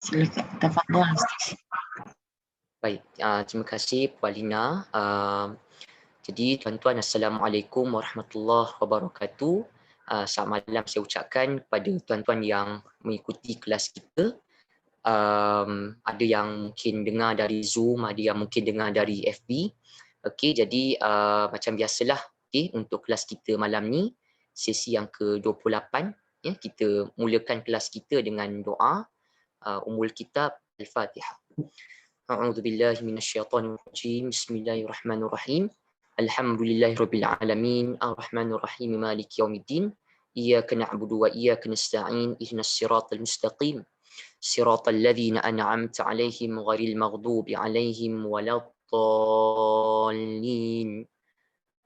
Silakan, tafadhal Ustaz. Baik, terima kasih Puan Lina. Jadi tuan-tuan, Assalamualaikum warahmatullahi wabarakatuh. Selamat malam saya ucapkan kepada tuan-tuan yang mengikuti kelas kita. Ada yang mungkin dengar dari Zoom, ada yang mungkin dengar dari FB. Okey, jadi macam biasalah, okey, untuk kelas kita malam ni, sesi yang ke-28, ya, kita mulakan kelas kita dengan doa Ummul Kitab Al-Fatihah. A'udzu billahi minasyaitonir rajim. Bismillahirrahmanirrahim. Alhamdulillahirabbil alamin. Arrahmanir rahim. Maliki yaumiddin. Iyyaka na'budu wa iyyaka nasta'in. Ihdinas siratal mustaqim. Siratal ladzina an'amta 'alaihim ghairil maghdubi 'alaihim waladdallin.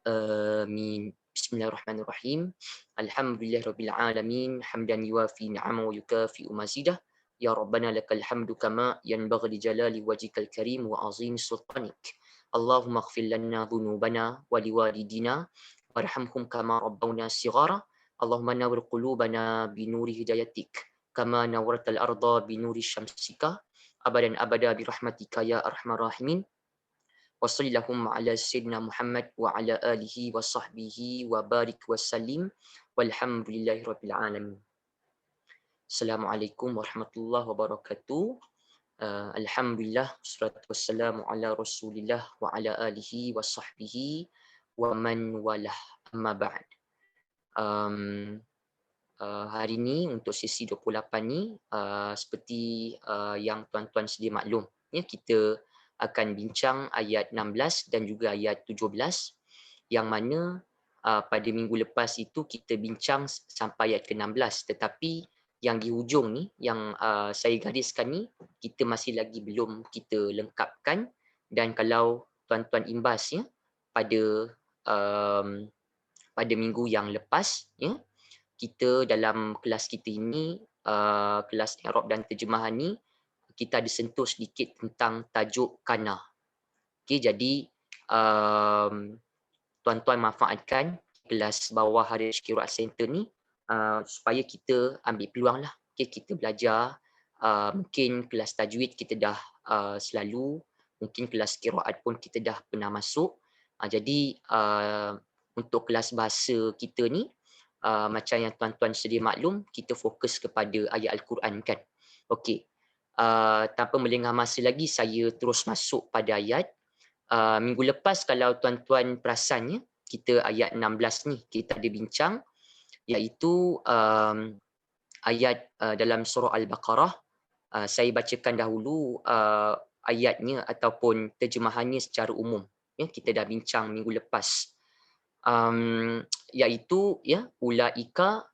Amin. Bismillahirrahmanirrahim. Alhamdulillahirabbil alamin. Hamdan yuwafi ni'amahu wa yukafi'u mazidah. Ya Rabbana lakal hamdu kama yanbaghi li jalali wajhikal karim wa azim sultanik. Allahumma ighfir lana dhunubana wa liwalidina warhamhum kama rabbawna shighara. Allahumma nawwir qulubana bi nuri hidayatik kama nawwartal arda bi nuri syamsika abadan abada bi rahmatika ya arhamar rahimin. Wa sallallahu ala sayyidina Muhammad wa ala alihi wa sahbihi wa barik wa sallim walhamdulillahi rabbil alamin. Assalamualaikum warahmatullahi wabarakatuh. Alhamdulillah, wassalatu wassalamu ala rasulillah wa ala alihi wa sahbihi wa man walah, amma ba'd. Hari ni untuk sesi 28 ni, seperti yang tuan-tuan sedia maklum, ya, kita akan bincang ayat 16 dan juga ayat 17, yang mana pada minggu lepas itu kita bincang sampai ayat ke-16, tetapi yang di hujung ni, yang saya gariskan ni, kita masih lagi belum kita lengkapkan. Dan kalau tuan-tuan imbas, ya, pada minggu yang lepas, ya, kita dalam kelas kita ini, kelas i'rab dan terjemahan ni, kita ada sentuh sedikit tentang tajuk kana. Okey, jadi tuan-tuan manfaatkan kelas bawah Harish Qiraat Center ni supaya kita ambil peluang lah. Okay, kita belajar, mungkin kelas tajwid kita dah selalu, mungkin kelas qiraat pun kita dah pernah masuk. Jadi untuk kelas bahasa kita ni, macam yang tuan-tuan sedia maklum, kita fokus kepada ayat Al-Quran kan. Okey, tanpa melengah masa lagi, saya terus masuk pada ayat. Minggu lepas kalau tuan-tuan perasan, ya, kita ayat 16 ni kita ada bincang, iaitu ayat dalam surah Al-Baqarah. Saya bacakan dahulu ayatnya ataupun terjemahannya secara umum. Ya, kita dah bincang minggu lepas. Iaitu, ya, ulaika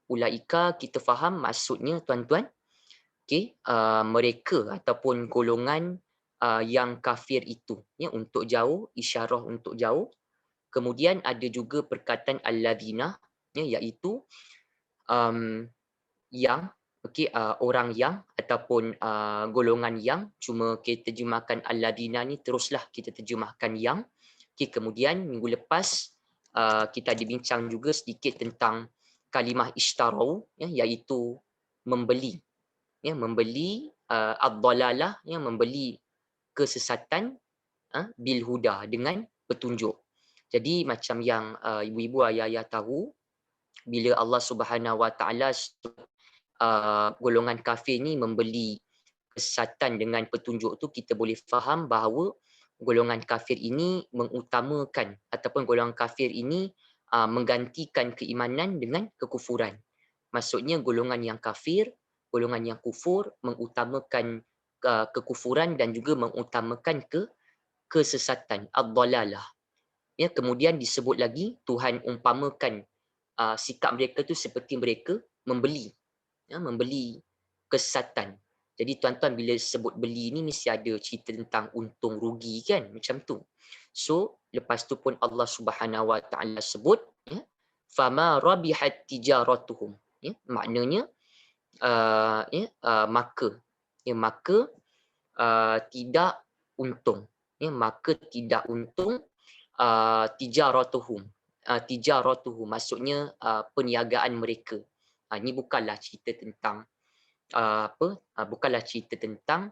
kita faham maksudnya tuan-tuan. Okey, mereka ataupun golongan yang kafir itu, ya, untuk jauh, isyarah untuk jauh. Kemudian ada juga perkataan alladzina, ya, iaitu yang, okey, orang yang ataupun golongan yang, cuma kita terjemahkan alladzina ni, teruslah kita terjemahkan yang. Okey, kemudian minggu lepas kita ada bincang juga sedikit tentang kalimah ishtarau, ya, iaitu membeli, ya, membeli ad-dalalah, ya, membeli kesesatan, bil huda, dengan petunjuk. Jadi macam yang ibu-ibu ayah-ayah tahu, bila Allah Subhanahu Wa Taala golongan kafir ni membeli kesesatan dengan petunjuk tu, kita boleh faham bahawa golongan kafir ini mengutamakan ataupun golongan kafir ini menggantikan keimanan dengan kekufuran. Maksudnya golongan yang kafir, golongan yang kufur mengutamakan kekufuran dan juga mengutamakan kesesatan, ad-dalalah. Ya, kemudian disebut lagi Tuhan umpamakan sikap mereka tu seperti mereka membeli, ya, membeli kesesatan. Jadi tuan-tuan bila sebut beli ni mesti ada cerita tentang untung rugi kan, macam tu. So lepas tu pun Allah Subhanahu Wa Taala sebut, ya, fama rabihat tijaratuhum, ya, maknanya maka tidak untung, ya, maka tidak untung tijaratuhum. Tijaratuhum maksudnya perniagaan mereka. Ini bukanlah cerita tentang bukanlah cerita tentang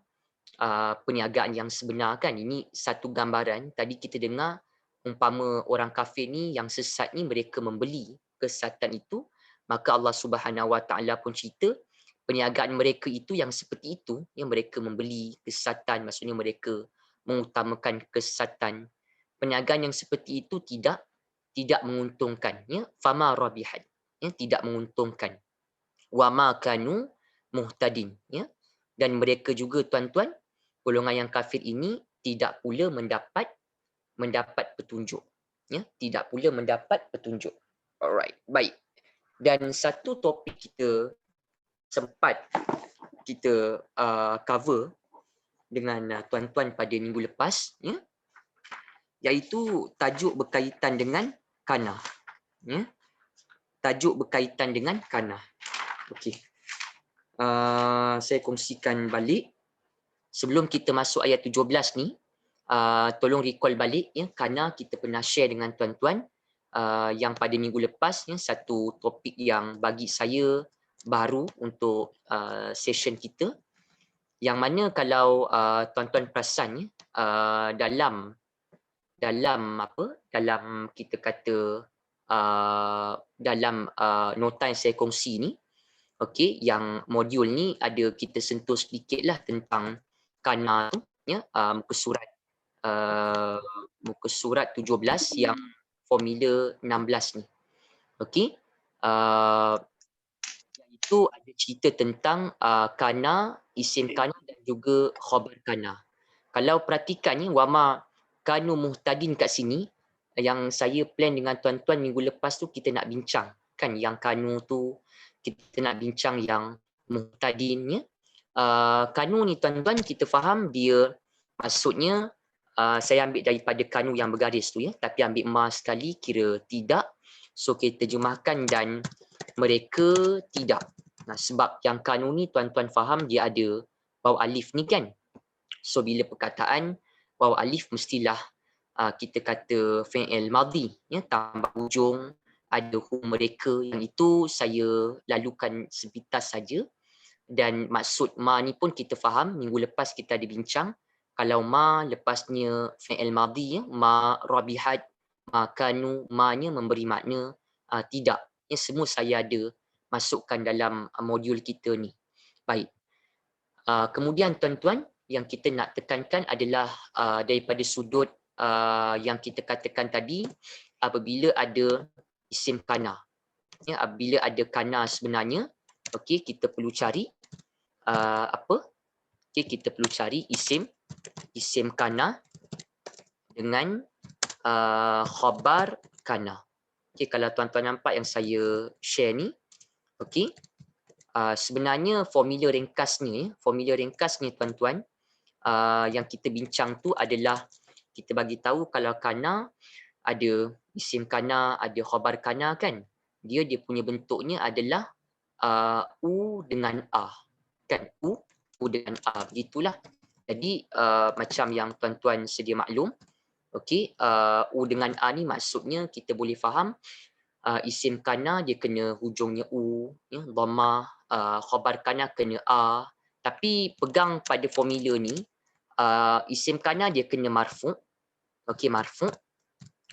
perniagaan yang sebenar kan. Ini satu gambaran. Tadi kita dengar umpama orang kafir ni yang sesat ni mereka membeli kesesatan itu, maka Allah Subhanahu Wa Taala pun cerita perniagaan mereka itu yang seperti itu, yang mereka membeli kesesatan, maksudnya mereka mengutamakan kesesatan. Perniagaan yang seperti itu tidak menguntungkan, ya, fama rabihat, ya, tidak menguntungkan. Wa ma kanu muhtadin, ya. Dan mereka juga tuan-tuan, golongan yang kafir ini tidak pula mendapat petunjuk, ya, tidak pula mendapat petunjuk. Alright, baik. Dan satu topik kita sempat kita cover dengan tuan-tuan pada minggu lepas, ya, iaitu tajuk berkaitan dengan kana, ya. Tajuk berkaitan dengan kana. Okey. Saya kongsikan balik. Sebelum kita masuk ayat 17 ni, tolong recall balik, ya, kerana kita pernah share dengan tuan-tuan yang pada minggu lepas, ya, satu topik yang bagi saya baru untuk session kita, yang mana kalau tuan-tuan perasan, dalam kita kata dalam nota yang saya kongsi ni, okey, yang modul ni ada kita sentuh sedikitlah tentang kana tu, ya, muka surat 17 yang formula 16 ni. Okey. Itu ada cerita tentang kana, isim kana dan juga khabar kana. Kalau perhatikan ni, wama kanu muhtadin kat sini, yang saya plan dengan tuan-tuan minggu lepas tu kita nak bincang kan, yang kanu tu kita nak bincang yang muhtadin, ya. Kanu ni tuan-tuan kita faham dia maksudnya, saya ambil daripada kanu yang bergaris tu, ya, tapi ambil ma sekali kira tidak. So kita terjemahkan dan mereka tidak. Nah, sebab yang kanu ni tuan-tuan faham dia ada waw alif ni kan. So bila perkataan waw alif mestilah kita kata fi'il madhi, ya, tambah hujung, ada mereka, yang itu saya lalukan sepintas saja. Dan maksud ma ni pun kita faham, minggu lepas kita ada bincang, kalau ma lepasnya fi'il madhi, ya, ma rabihat, ma kanu, ma nya memberi makna tidak. Ya, semua saya ada masukkan dalam modul kita ni. Baik. Kemudian tuan-tuan, yang kita nak tekankan adalah daripada sudut yang kita katakan tadi, apabila ada isim kana, ya, apabila ada kana sebenarnya, okey, kita perlu cari okey, kita perlu cari isim kana dengan khabar kana. Okey, kalau tuan-tuan nampak yang saya share ni, okey, sebenarnya formula ringkasnya tuan-tuan, yang kita bincang tu adalah kita bagi tahu kalau kana ada isim kana, ada khabar kana kan, dia punya bentuknya adalah u dengan a kan, u dengan a, begitulah. Jadi macam yang tuan-tuan sedia maklum, okey, u dengan a ni maksudnya kita boleh faham isim kana dia kena hujungnya u, ya, dhammah, khabar kana kena a. Tapi pegang pada formula ni, isim kana dia kena marfu', okey, marfu',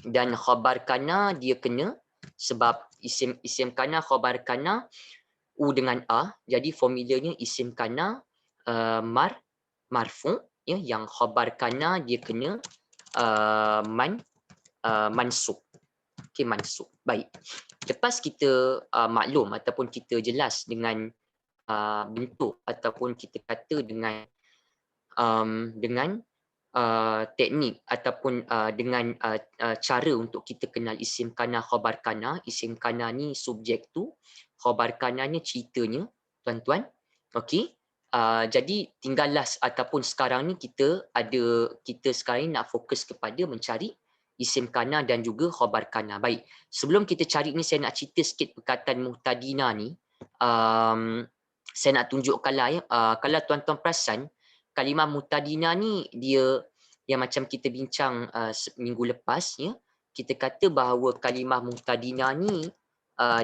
dan khabar kana dia kena, sebab isim kana khabar kana u dengan a, jadi formulanya isim kana marfu', ya, yang khabar kana dia kena mansub. Okey, mansub. Baik. Lepas kita maklum ataupun kita jelas dengan bentuk ataupun kita kata dengan teknik ataupun dengan cara untuk kita kenal isim kana, khabar kana. Isim kana ni subjek tu, khabar kana ni ceritanya, tuan-tuan. Okey. Jadi tinggallah ataupun sekarang ni kita sekarang ni nak fokus kepada mencari isim kana dan juga khabar kana. Baik. Sebelum kita cari ni, saya nak cerita sikit perkataan muhtadina ni. Saya nak tunjukkanlah, ya, kalau tuan-tuan perasan, kalimah muhtadina ni dia yang macam kita bincang minggu lepas, ya, kita kata bahawa kalimah muhtadina ni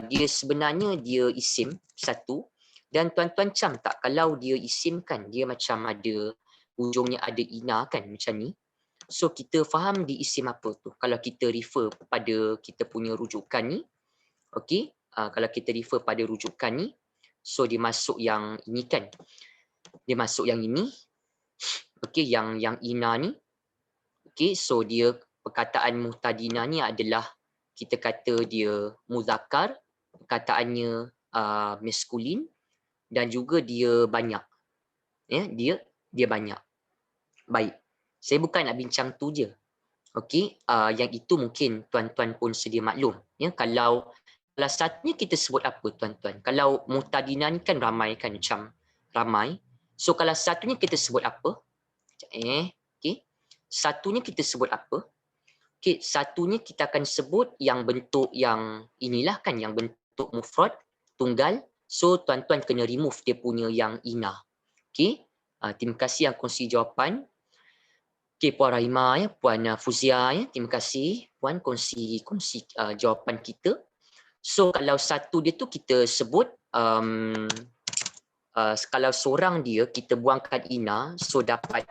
dia sebenarnya dia isim satu, Dan tuan-tuan cam tak kalau dia isim kan dia macam ada hujungnya ada ina kan macam ni. So kita faham di isim apa tu. Kalau kita refer pada kita punya rujukan ni, okey, kalau kita refer pada rujukan ni, so dia masuk yang ini kan. Dia masuk yang ini. Okey, yang ina ni. Okey, so dia perkataan muhtadina ni adalah kita kata dia muzakkar, perkataannya maskulin dan juga dia banyak. Ya, dia banyak. Baik. Saya bukan nak bincang tu je. Okey, yang itu mungkin tuan-tuan pun sedia maklum. Ya, kalau satunya kita sebut apa tuan-tuan? Kalau muhtadina ni kan ramai kan macam ramai. So kalau satunya kita sebut apa? Okey. Satunya kita sebut apa? Okey, satunya kita akan sebut yang bentuk yang inilah kan yang bentuk mufrad tunggal. So tuan-tuan kena remove dia punya yang ina. Okey. Terima kasih yang kongsi jawapan. Okey, Puan Rahimah ya, Puan Fuzia ya, terima kasih Puan kongsi jawapan kita. So kalau satu dia tu kita sebut kalau seorang dia kita buangkan ina, so dapat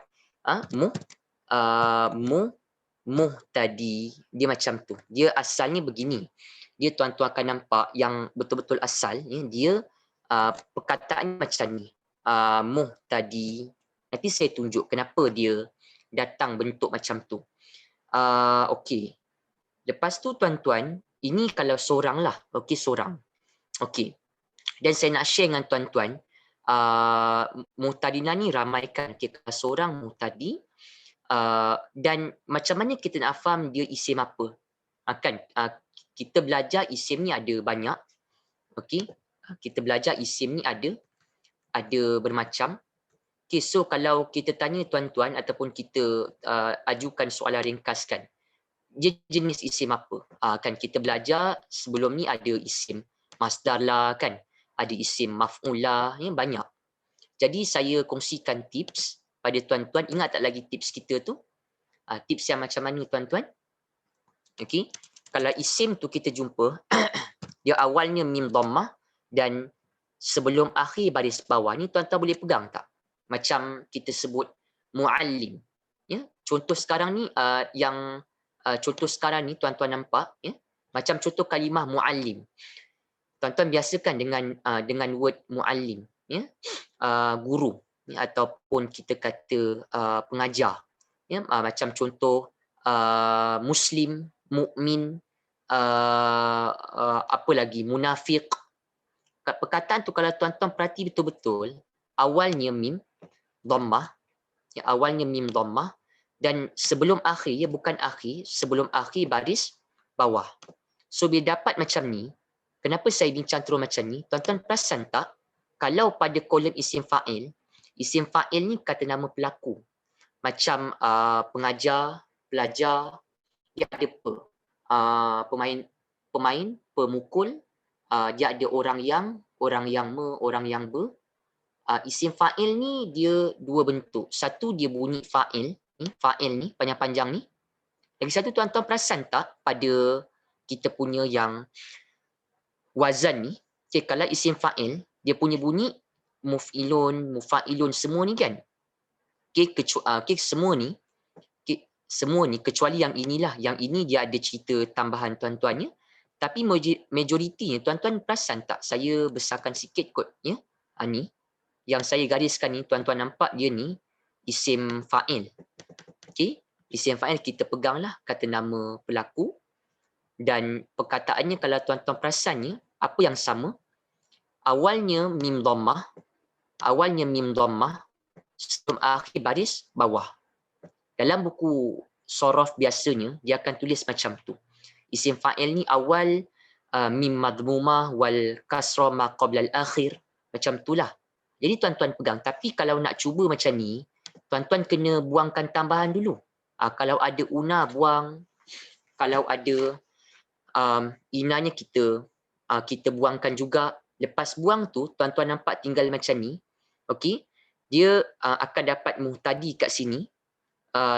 muhtadi, dia macam tu. Dia asalnya begini. Dia tuan-tuan akan nampak yang betul-betul asal ya, dia perkataan macam ni. Muhtadi. Nanti saya tunjuk kenapa dia datang bentuk macam tu. Okey. Lepas tu tuan-tuan, ini kalau seorang lah. Okey, seorang. Okey. Dan saya nak share dengan tuan-tuan, muhtadina ni ramaikan. Okay, kalau seorang muhtadi, dan macam mana kita nak faham dia isim apa? Kita belajar isim ni ada banyak. Okey. Kita belajar isim ni ada bermacam. Okay, so kalau kita tanya tuan-tuan ataupun kita ajukan soalan ringkas kan, dia jenis isim apa? Kan kita belajar sebelum ni ada isim masdar lah kan, ada isim maf'ul lah, ya, banyak. Jadi saya kongsikan tips pada tuan-tuan. Ingat tak lagi tips kita tu? Tips yang macam mana tuan-tuan? Okay. Kalau isim tu kita jumpa, dia awalnya mim dhammah dan sebelum akhir baris bawah ni tuan-tuan boleh pegang tak? Macam kita sebut muallim. Ya, contoh sekarang ni contoh sekarang ni tuan-tuan nampak ya, macam contoh kalimah muallim. Tuan-tuan biasakan dengan word muallim ya, guru ya, ataupun kita kata pengajar ya, macam contoh muslim, mukmin, apa lagi, munafiq. Perkataan tu kalau tuan-tuan perhati betul-betul, awalnya mim dhammah, ya, awalnya mim dhammah dan sebelum akhir, ya bukan akhir, sebelum akhir baris bawah. So bila dapat macam ni, kenapa saya bincang terus macam ni? Tuan-tuan perasan tak? Kalau pada kolom isim fa'il ni kata nama pelaku. Macam pengajar, pelajar, dia ada pemain, pemukul, dia ada orang yang orang yang ber. Isim fa'il ni dia dua bentuk. Satu dia bunyi fa'il ni panjang-panjang ni. Lagi satu tuan-tuan perasan tak pada kita punya yang wazan ni, okay, kalau isim fa'il dia punya bunyi muf'ilun, mufa'ilun semua ni kan. Okay, semua ni kecuali yang inilah, yang ini dia ada cerita tambahan tuan-tuannya. Tapi majoritinya tuan-tuan perasan tak saya besarkan sikit kot ya. Ni yang saya gariskan ni tuan-tuan nampak dia ni isim fa'il. Okey, isim fa'il kita peganglah kata nama pelaku dan perkataannya kalau tuan-tuan perasannya apa yang sama? Awalnya mim dhammah, sebelum akhir baris bawah. Dalam buku sorof biasanya dia akan tulis macam tu. Isim fa'il ni awal mim madmumah wal kasra ma qabla al-akhir, macam itulah. Jadi tuan-tuan pegang. Tapi kalau nak cuba macam ni, tuan-tuan kena buangkan tambahan dulu. Kalau ada una, buang. Kalau ada inanya kita buangkan juga. Lepas buang tu, tuan-tuan nampak tinggal macam ni. Okey, dia akan dapat muhtadi kat sini.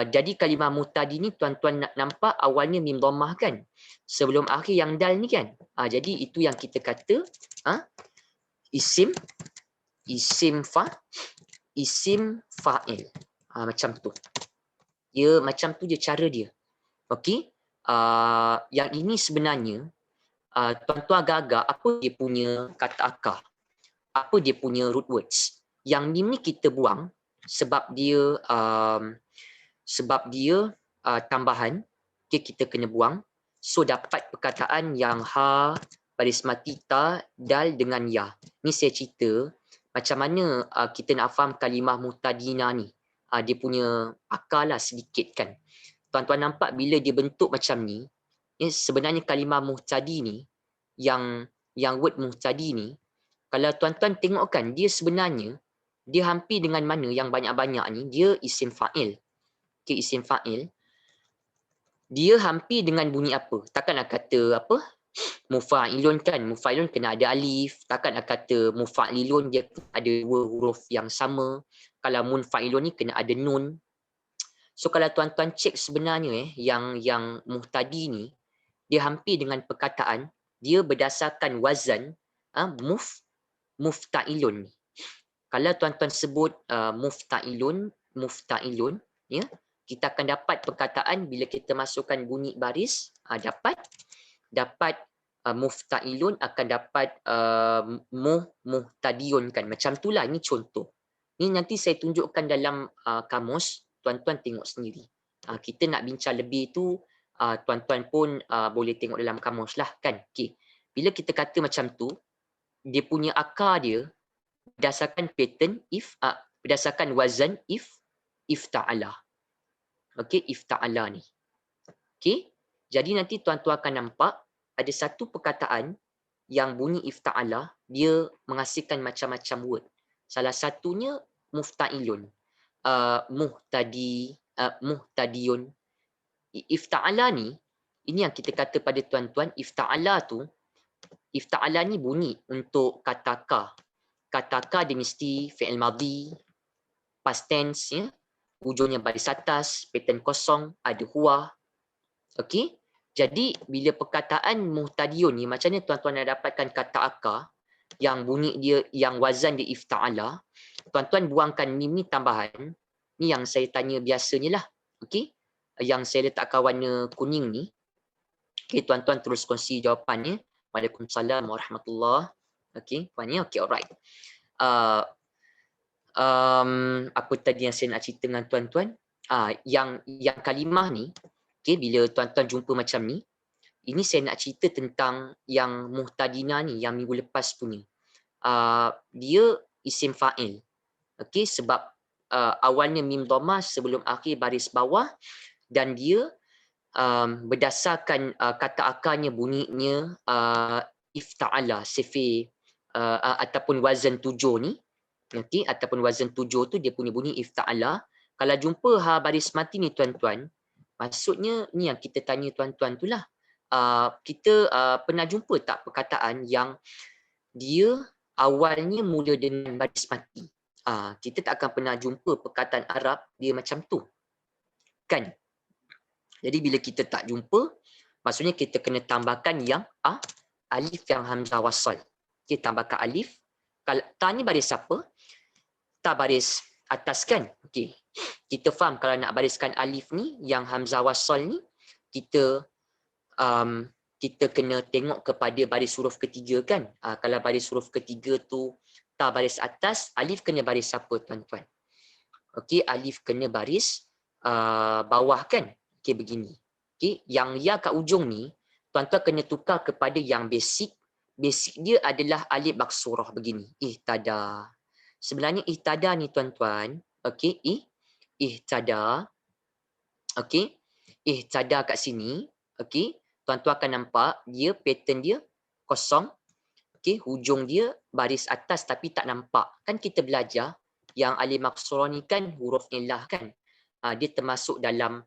Jadi kalimah muhtadi ni tuan-tuan nak nampak awalnya mim dhammah kan. Sebelum akhir yang dal ni kan. Jadi itu yang kita kata isim isim fa'il. Macam tu. Dia macam tu je cara dia. Okey. Yang ini sebenarnya tuan-tuan agak-agak apa dia punya kata akar? Apa dia punya root words? Yang ni kita buang sebab dia tambahan. Okay, kita kena buang. So dapat perkataan yang ha, baris mati ta, dal dengan ya. Ni saya cerita macam mana kita nak faham kalimah muhtadina ni. Dia punya akar lah sedikit kan. Tuan-tuan nampak bila dia bentuk macam ni, sebenarnya kalimah muhtadi ni, yang word muhtadi ni, kalau tuan-tuan tengok kan, dia sebenarnya, dia hampir dengan mana yang banyak-banyak ni, dia isim fa'il. Okay, isim fa'il. Dia hampir dengan bunyi apa? Takkan nak kata apa? Mufa'ilun kan, mufa'ilun kena ada alif. Takkan nak kata mufa'ilun dia ada dua huruf yang sama. Kalau munfa'ilun ni kena ada nun. So kalau tuan-tuan cek sebenarnya yang muhtadi ni, dia hampir dengan perkataan, dia berdasarkan wazan mufta'ilun. Kalau tuan-tuan sebut mufta'ilun, ya, kita akan dapat perkataan bila kita masukkan bunyi baris, dapat mufta'ilun akan dapat muhtadiun kan. Macam itulah, ini contoh. Ini nanti saya tunjukkan dalam kamus, tuan-tuan tengok sendiri. Kita nak bincang lebih tu, tuan-tuan pun boleh tengok dalam kamus lah kan. Okay. Bila kita kata macam tu, dia punya akar dia berdasarkan pattern berdasarkan wazan ifta'ala. Okey, ifta'ala ni. Okey. Jadi nanti tuan-tuan akan nampak ada satu perkataan yang bunyi ifta'ala, dia menghasilkan macam-macam word. Salah satunya mufta'ilun, muhtadiun. Ifta'ala ni, ini yang kita kata pada tuan-tuan, ifta'ala ni bunyi untuk kata ka. Kata ka dia mesti fi'il madhi, past tense, ya. Hujungnya baris atas, pattern kosong, ada huwa. Okey. Jadi bila perkataan muhtadiun ni, macam ni tuan-tuan nak dapatkan kata akar yang bunyi dia, yang wazan dia ifta'ala, tuan-tuan buangkan mim ni tambahan. Ni yang saya tanya biasanya lah. Okey. Yang saya letakkan warna kuning ni. Okey, tuan-tuan terus kongsi jawapannya. Waalaikumsalam warahmatullahi. Okey, puannya okey, alright. Apa tadi yang saya nak cerita dengan tuan-tuan? Yang kalimah ni, okay, bila tuan-tuan jumpa macam ni, ini saya nak cerita tentang yang muhtadina ni, yang minggu lepas punya. Dia isim fa'il. Okay, sebab awalnya mim dhamma sebelum akhir baris bawah, dan dia berdasarkan kata akarnya bunyinya ifta'ala, sifi ataupun wazan 7 ni. Okay, ataupun wazan 7 tu dia punya bunyi ifta'ala. Kalau jumpa ha baris mati ni tuan-tuan, maksudnya ni yang kita tanya tuan-tuan tu lah. Kita pernah jumpa tak perkataan yang dia awalnya mula dengan baris mati? Kita tak akan pernah jumpa perkataan Arab dia macam tu. Kan? Jadi bila kita tak jumpa, maksudnya kita kena tambahkan yang alif yang hamzah wasal. Kita tambahkan alif. Kalau ta ni baris apa? Ta baris atas kan? Okey. Kita faham kalau nak bariskan alif ni, yang hamzah wasal ni, kita kena tengok kepada baris huruf ketiga kan? Kalau baris huruf ketiga tu ta baris atas, alif kena baris apa tuan-tuan? Okey, alif kena baris bawah kan? Okey, begini. Okey, yang ya kat ujung ni, tuan-tuan kena tukar kepada yang basic. Basic dia adalah alif maksurah begini. Ihtada. Sebenarnya ihtada ni tuan-tuan, okey, ihtada. Okey, ihtada kat sini, okey, tuan-tuan akan nampak dia pattern dia kosong. Okey, hujung dia baris atas tapi tak nampak. Kan kita belajar yang alif maksurah ni kan huruf illah kan. Dia termasuk dalam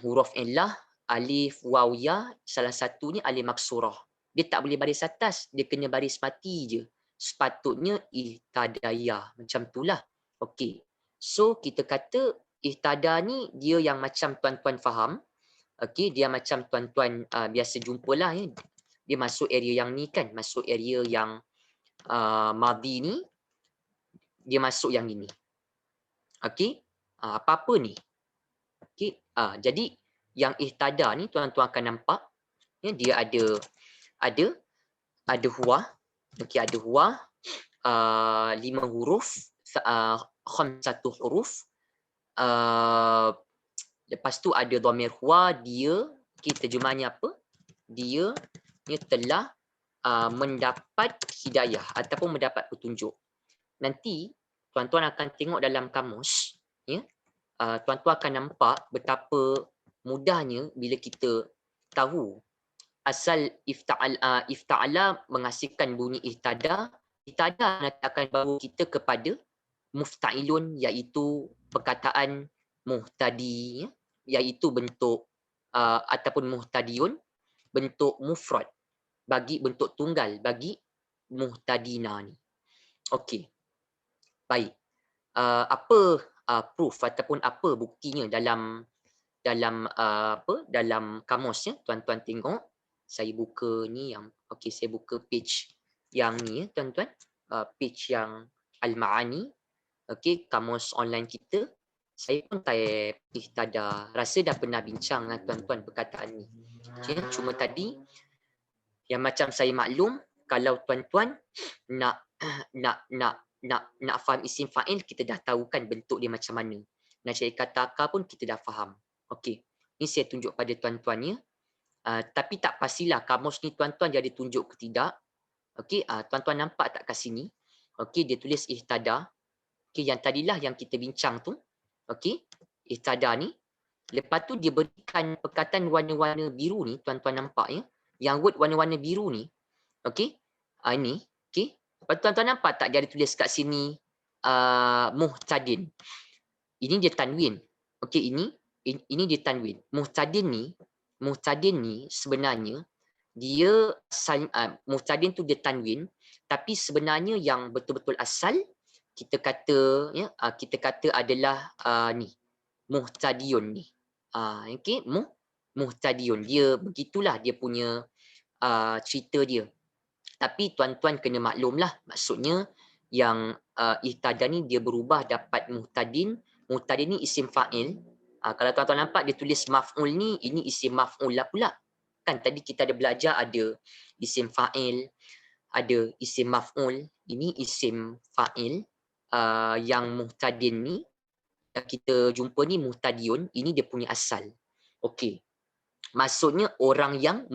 huruf illah, alif, waw, ya, salah satunya alif maksurah. Dia tak boleh baris atas, dia kena baris mati je. Sepatutnya ihtadaya, macam itulah. Okey. So kita kata ihtada ni dia yang macam tuan-tuan faham. Okey, dia macam tuan-tuan biasa jumpalah ya. Dia masuk area yang ni kan, masuk area yang madhi ni. dia masuk yang ini. Okey? Apa-apa ni. Okey? Jadi yang ihtada ni tuan-tuan akan nampak ya, dia ada huwa. Okey, ada huwa 5 huruf, khamsatu huruf. Lepas tu ada dhamir huwa, dia, okey, terjemahannya apa? Dia telah mendapat hidayah ataupun mendapat petunjuk. Nanti tuan-tuan akan tengok dalam kamus, ya, tuan-tuan akan nampak betapa mudahnya bila kita tahu asal ifta'ala menghasilkan bunyi ihtada. Ihtada nanti akan bawa kita kepada mufta'ilun, iaitu perkataan muhtadi, ya, iaitu bentuk ataupun muhtadiun, bentuk mufrad bagi bentuk tunggal bagi muhtadina ni. Okey. Baik. Apa proof ataupun apa buktinya dalam dalam kamusnya? Tuan-tuan tengok. Saya buka ni yang okey, saya buka page yang ni ya tuan-tuan. Page yang Al-Ma'ani. Okey, kamus online kita. Saya pun type ihtada. Rasa dah pernah bincang dengan tuan-tuan perkataan ni. Okay, cuma tadi yang macam saya maklum, kalau tuan-tuan nak faham isim fa'il, kita dah tahu kan bentuk dia macam mana. Nak cari kata akar pun kita dah faham. Okey, ni saya tunjuk pada tuan-tuan ya. Tapi tak pastilah kamus ni tuan-tuan jadi tunjuk ke tidak. Okey, tuan-tuan nampak tak kat sini? Okey, dia tulis ihtada. Okey, yang tadilah yang kita bincang tu. Okey, ihtada ni. Lepas tu dia berikan perkataan warna-warna biru ni, tuan-tuan nampak ya. Yang word warna-warna biru ni, okey, ini, okey. Lepas tu tuan-tuan nampak tak dia ada tulis kat sini muhtadin. Ini dia tanwin. Okey, ini dia tanwin. Muhtadin ni sebenarnya dia muhtadin tu dia tanwin, tapi sebenarnya yang betul-betul asal kita kata ya, kita kata adalah ni muhtadiun ni. Okey, muhtadiun. Dia begitulah dia punya cerita dia. Tapi tuan-tuan kena maklumlah, maksudnya yang ihtada ni dia berubah dapat muhtadin. Muhtadin ni isim fa'il. Kalau tuan-tuan nampak dia tulis maf'ul ni, ini isim maf'ul lah pula. Kan tadi kita ada belajar ada isim fa'il, ada isim maf'ul. Ini isim fa'il. Yang muhtadin ni yang kita jumpa ni muhtadiun, ini dia punya asal. Okey. Maksudnya orang yang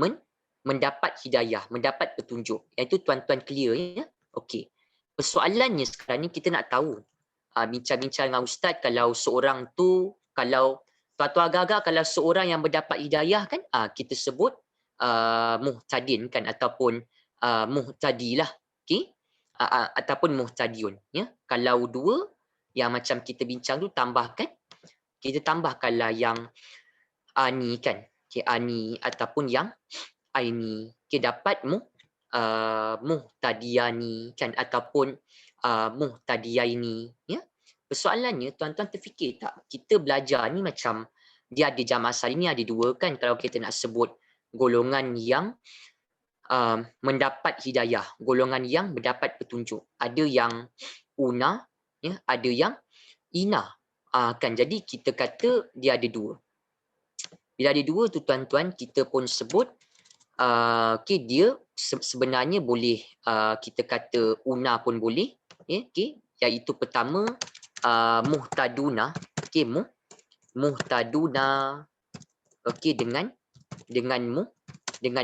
mendapat hidayah, mendapat petunjuk. Yang itu tuan-tuan clear ya. Okey. Persoalannya sekarang ni kita nak tahu. Bincang-bincang dengan ustaz, kalau seorang tu, kalau tuan-tuan agak-agak kalau seorang yang mendapat hidayah kan, kita sebut muhtadin kan, ataupun muhtadilah. Okey. Ataupun muhtadiun ya. Kalau dua yang macam kita bincang tu tambahkan, kita tambahkanlah yang ani kan. Okay, ani ataupun yang aini. Okay, dapat muhtadiyani kan, ataupun muhtadiyaini ya. Persoalannya tuan-tuan terfikir tak, kita belajar ni macam dia ada jam asal ini ada dua kan, kalau kita nak sebut golongan yang mendapat hidayah, golongan yang mendapat petunjuk. Ada yang una ya, ada yang ina. Kan jadi kita kata dia ada dua. Bila ada dua tu tuan-tuan, kita pun sebut okay, dia sebenarnya boleh kita kata una pun boleh ya, okay, iaitu pertama muhtaduna, okay, muhtaduna, okay, dengan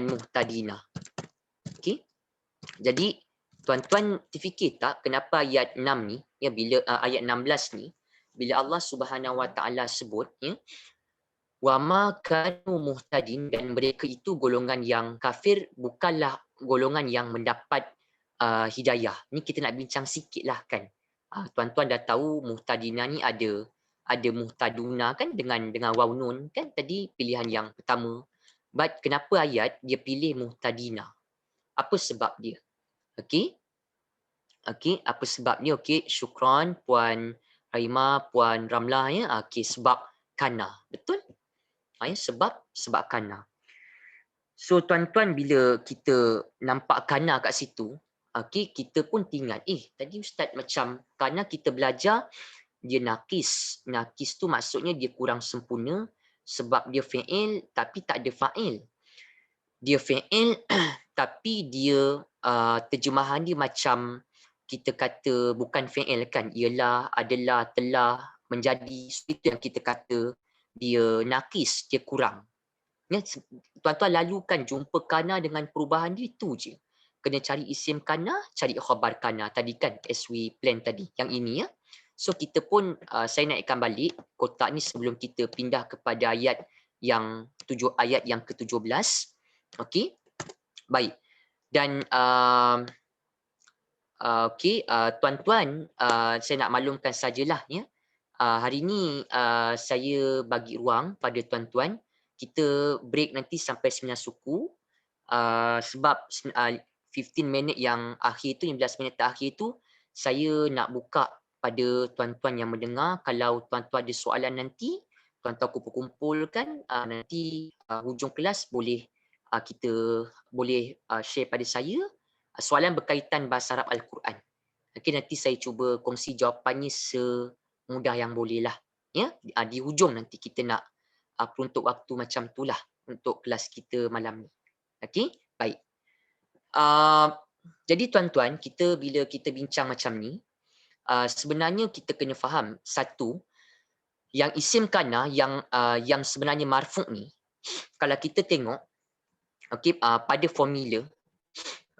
muhtadina. Okay. Jadi tuan-tuan terfikir tak kenapa ayat 6 ni ya, bila ayat 16 ni bila Allah Subhanahu Wa Taala sebut ya, wa ma kanu muhtadin, dan mereka itu golongan yang kafir, bukanlah golongan yang mendapat hidayah. Ni kita nak bincang sikitlah kan. Tuan-tuan dah tahu muhtadina ni ada muhtaduna kan, dengan waw nun kan, tadi pilihan yang pertama. But kenapa ayat dia pilih muhtadina? Apa sebab dia? Okey. Okey, apa sebabnya? Okey, syukran Puan Raima, Puan Ramlah ya. Okey, sebab kana. Betul? Ya, sebab kana. So tuan-tuan bila kita nampak kana kat situ, okey, kita pun tinggal, tadi ustaz macam kerana kita belajar dia nakis. Nakis tu maksudnya dia kurang sempurna sebab dia fi'il tapi tak ada fa'il. Dia fi'il tapi dia terjemahan dia macam kita kata bukan fi'il kan, ialah, adalah, telah, menjadi. So, itu yang kita kata dia nakis, dia kurang. Ya, tuan-tuan lalu kan jumpa kana dengan perubahan dia tu je. Kena cari isim kana, cari khabar kana tadi kan, as we plan tadi. Yang ini ya. So kita pun saya naikkan balik kotak ni sebelum kita pindah kepada ayat yang ayat yang ke-17. Okey. Baik. Dan tuan-tuan, saya nak maklumkan sajalah ya. Hari ini saya bagi ruang pada tuan-tuan. Kita break nanti sampai 9 suku. Sebab 15 minit yang akhir tu, 15 minit terakhir tu, saya nak buka pada tuan-tuan yang mendengar. Kalau tuan-tuan ada soalan nanti, tuan-tuan kumpul-kumpulkan, nanti hujung kelas boleh kita boleh share pada saya soalan berkaitan bahasa Arab Al-Quran. Okay, nanti saya cuba kongsi jawapannya semudah yang boleh lah. Ya, di hujung nanti kita nak peruntuk waktu macam tu lah untuk kelas kita malam ni. Okey, baik. Jadi tuan-tuan, bila kita bincang macam ni, sebenarnya kita kena faham satu, yang isim kana yang sebenarnya marfu' ni, kalau kita tengok, okey, pada formula,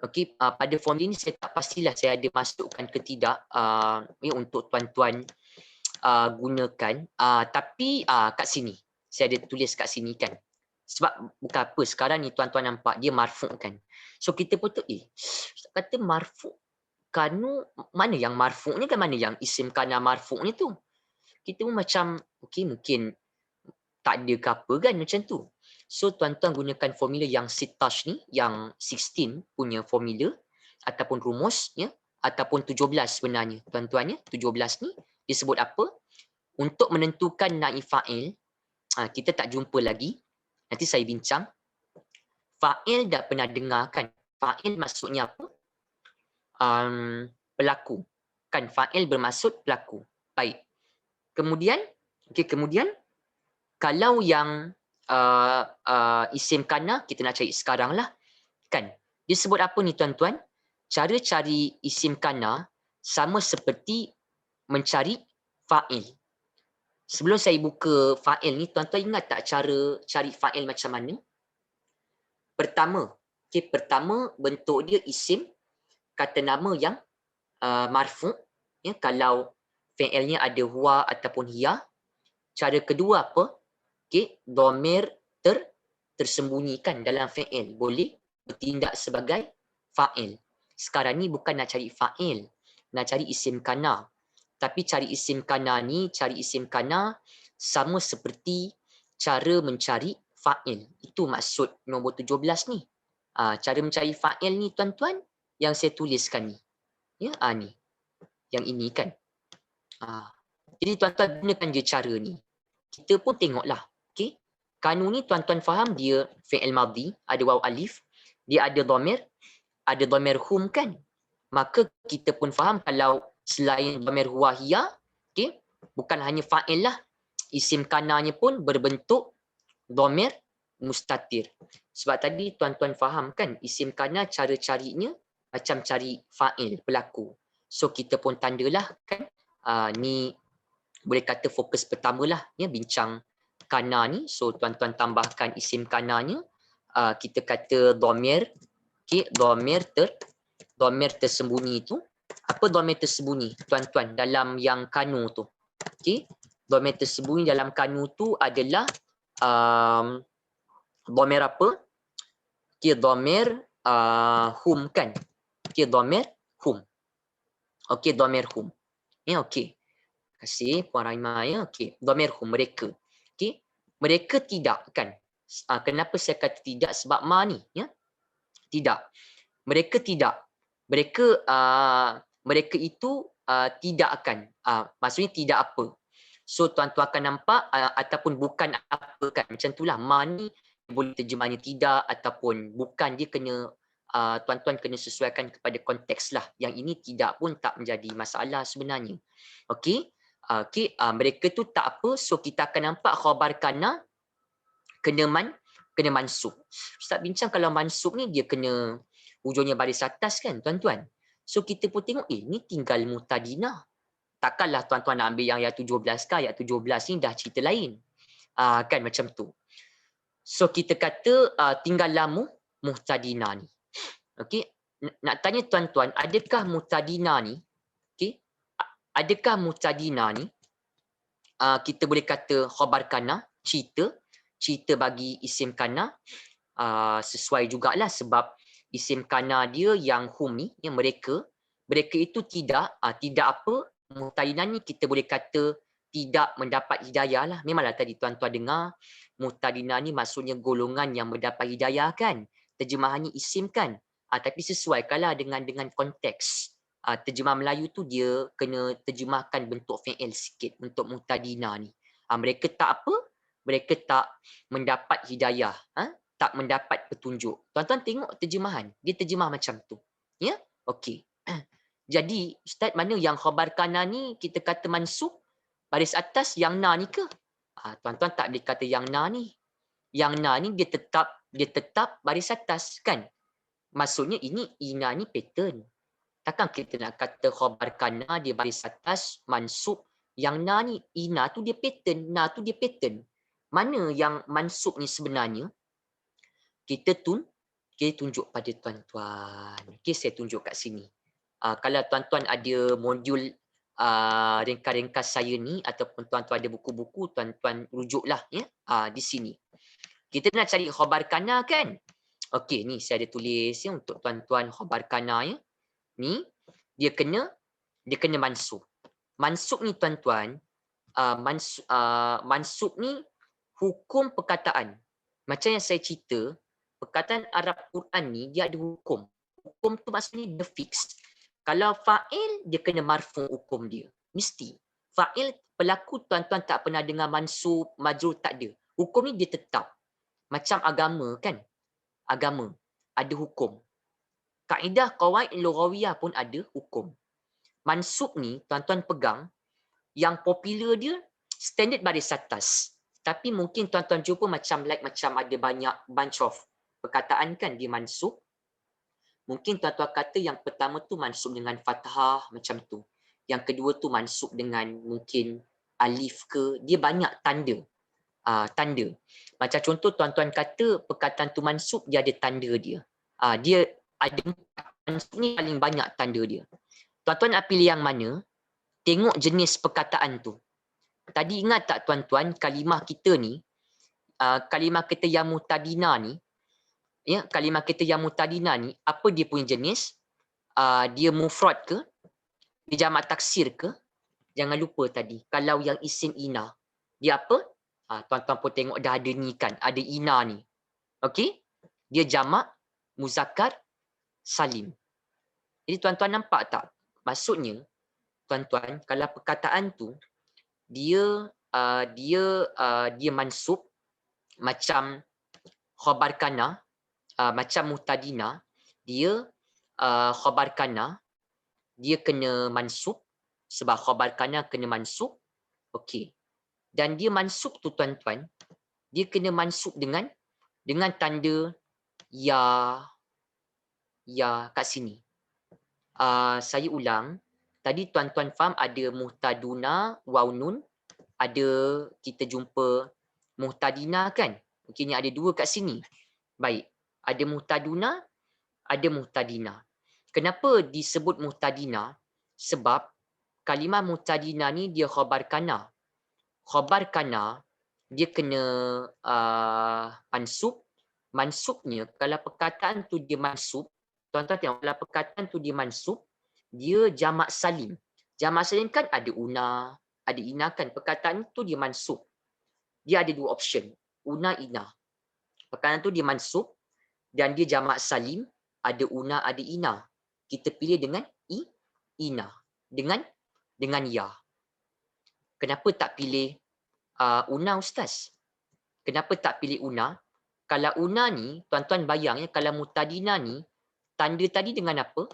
okey, pada formula ni saya tak pastilah saya ada masukkan ke tidak untuk tuan-tuan gunakan, tapi kat sini saya ada tulis kat sini kan. Sebab bukan apa, sekarang ni tuan-tuan nampak dia marfu' kan. So kita pun tu Ustaz kata marfu' kanu, mana yang marfu' ni kan, mana yang isim kana marfu' ni tu. Kita pun macam okey, mungkin tak ada ke apa kan macam tu. So tuan-tuan gunakan formula yang 16 ni, yang 16 punya formula ataupun rumus ya, ataupun 17 sebenarnya tuan-tuan ya. 17 ni disebut apa? Untuk menentukan naib fa'il, kita tak jumpa lagi. Nanti saya bincang. Fa'il dah pernah dengar kan? Fa'il maksudnya apa? Pelaku. Kan fa'il bermaksud pelaku. Baik. Kemudian kalau yang isim kana, kita nak cari sekarang lah. Kan? Dia sebut apa ni tuan-tuan? Cara cari isim kana sama seperti mencari fa'il. Sebelum saya buka fa'il ni, tuan-tuan ingat tak cara cari fa'il macam mana? Pertama bentuk dia isim, kata nama yang marfu'. Ya, kalau fi'ilnya ada huwa ataupun hiya. Cara kedua apa? Dhamir tersembunyikan dalam fi'il. Boleh bertindak sebagai fa'il. Sekarang ni bukan nak cari fa'il, nak cari isim kana. Tapi cari isim kana ni, cari isim kana sama seperti cara mencari fa'il. Itu maksud nombor 17 ni. Cara mencari fa'il ni tuan-tuan, yang saya tuliskan ni. Ya, ni. Yang ini kan. Jadi tuan-tuan gunakan je cara ni. Kita pun tengoklah. Okay? Kanu ni tuan-tuan faham dia fi'il madhi, ada waw alif, dia ada dhamir hum kan. Maka kita pun faham kalau selain dhamir huwa hiya, okay, bukan hanya fa'il lah, isim kananya pun berbentuk dhamir mustatir. Sebab tadi tuan-tuan faham kan, isim kana cara carinya macam cari fa'il, pelaku. So kita pun tandalah kan, ni boleh kata fokus pertama lah ya, bincang kana ni. So tuan-tuan tambahkan isim kananya, kita kata dhamir, okay, dhamir tersembunyi tu. Apa dhamir tersembunyi tuan-tuan dalam yang kanu tu? Okay, dhamir tersembunyi dalam kanu tu adalah dhamir apa? Okay, dhamir hum kan? Okay, dhamir hum. Okay, dhamir hum. Ya, okay. Terima kasih Puan Rahimah ya. Okay, dhamir hum, mereka. Okay, mereka tidak kan? Kenapa saya kata tidak? Sebab ma ni ya. Tidak. Mereka tidak. Mereka itu tidak akan. Maksudnya tidak apa. So tuan-tuan akan nampak ataupun bukan apa kan. Macam itulah ma ni boleh terjemahnya tidak ataupun bukan, dia kena tuan-tuan kena sesuaikan kepada konteks lah. Yang ini tidak pun tak menjadi masalah sebenarnya. Okey. Mereka tu tak apa, so kita akan nampak khabar kana kena mansub. Ustaz bincang kalau mansub ni dia kena hujungnya baris atas kan tuan-tuan. So kita pun tengok ni tinggal mutadina. Takkanlah tuan-tuan nak ambil yang ayat 17 ke ayat 17 ni dah cerita lain. Kan macam tu. So kita kata tinggallah muhtadina ni. Okey, nak tanya tuan-tuan, adakah mutadina ni, okey, adakah mutadina ni kita boleh kata khabar kana, cerita bagi isim kana, sesuai jugalah sebab isim kana dia yang hum ni, yang mereka itu tidak apa, mutadina ni kita boleh kata tidak mendapat hidayah lah. Memanglah tadi tuan-tuan dengar mutadina ni maksudnya golongan yang mendapat hidayah kan, terjemahannya isim kan. Tapi sesuaikanlah dengan konteks. Terjemah Melayu tu dia kena terjemahkan bentuk fi'il sikit untuk mutadina ni. Mereka tak apa? Mereka tak mendapat hidayah. Tak mendapat petunjuk. Tuan-tuan tengok terjemahan. Dia terjemah macam tu. Ya? Okey. Jadi, Ustaz, mana yang khabar kana ni kita kata mansub? Baris atas yang na ni ke? Tuan-tuan tak boleh kata yang na ni. Yang na ni dia tetap baris atas kan? Maksudnya ini ina ni pattern. Takkan kita nak kata khabar kana dia baris atas mansub, yang na ni ina tu dia pattern, na tu dia pattern. Mana yang mansub ni sebenarnya? Kita tunjuk pada tuan-tuan. Okey, saya tunjuk kat sini. Kalau tuan-tuan ada modul ringkas-ringkas saya ni ataupun tuan-tuan ada buku-buku, tuan-tuan rujuklah ya di sini. Kita nak cari khabar kana kan? Okey, ni saya ada tulis ya untuk tuan-tuan khabar kana ya. Ni dia kena mansub. Mansub ni tuan-tuan, mansub ni hukum perkataan. Macam yang saya cerita, perkataan Arab Quran ni dia ada hukum. Hukum tu maksudnya dia fix. Kalau fa'il dia kena marfu hukum dia. Mesti. Fa'il pelaku tuan-tuan tak pernah dengar mansub, majrur tak ada. Hukum ni dia tetap. Macam agama kan? Agama ada hukum. Kaedah qawaid lughawiyah pun ada hukum. Mansub ni tuan-tuan pegang, yang popular dia standard baris atas. Tapi mungkin tuan-tuan jumpa macam ada banyak bunch of perkataan kan dia mansub. Mungkin tuan-tuan kata yang pertama tu mansub dengan fathah macam tu. Yang kedua tu mansub dengan mungkin alif ke, dia banyak tanda. Tanda. Macam contoh tuan-tuan kata perkataan tu mansub dia ada tanda dia. Dia ada mansub ni paling banyak tanda dia. Tuan-tuan nak pilih yang mana? Tengok jenis perkataan tu. Tadi ingat tak tuan-tuan kalimah kita ni, kalimah kita yang mutadina ni, ya, kalimah kita yang mutadina ni, apa dia punya jenis? Dia mufrad ke? Dia jamak taksir ke? Jangan lupa tadi, kalau yang isim ina, dia apa? Tuan-tuan pun tengok dah ada ni kan, ada ina ni. Okey? Dia jamak muzakkar salim. Jadi tuan-tuan nampak tak? Maksudnya, tuan-tuan, kalau perkataan tu dia mansub macam khabar kana, macam mutadina, dia khabar kana dia kena mansub sebab khabar kana kena mansub. Okey. Dan dia mansub tu tuan-tuan, dia kena mansub dengan tanda ya kat sini. Saya ulang. Tadi tuan-tuan faham ada muhtaduna, waw nun, ada kita jumpa muhtadina kan? Mungkin ni ada dua kat sini. Baik, ada muhtaduna, ada muhtadina. Kenapa disebut muhtadina? Sebab kalimah muhtadina ni dia khabar kana. Khabar kana dia kena mansub. Mansubnya kalau perkataan tu dia mansub, tuan-tuan tengok kalau perkataan tu dia mansub, dia jamak salim. Jamak salim kan ada una, ada ina kan. Perkataan tu dia mansub. Dia ada dua option. Una, ina. Perkataan tu dia mansub dan dia jamak salim. Ada una, ada ina. Kita pilih dengan ina. Dengan ya. Kenapa tak pilih una Ustaz? Kenapa tak pilih una? Kalau una ni, tuan-tuan bayang ya, kalau mutadina ni, tanda tadi dengan apa?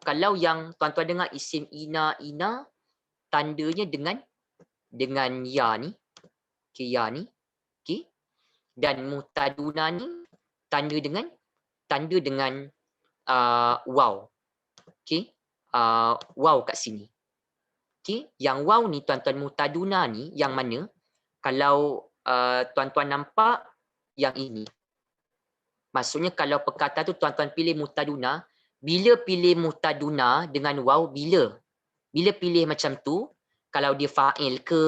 Kalau yang tuan-tuan dengar isim ina, tandanya dengan ya ni. Okay, ya ni. Okay. Dan muhtaduna ni tanda dengan waw. Okay. Waw kat sini. Okay. Yang waw ni tuan-tuan muhtaduna ni yang mana? Kalau tuan-tuan nampak yang ini. Maksudnya kalau perkataan tu tuan-tuan pilih muhtaduna, bila pilih muhtaduna dengan waw, bila pilih macam tu, kalau dia fa'il ke,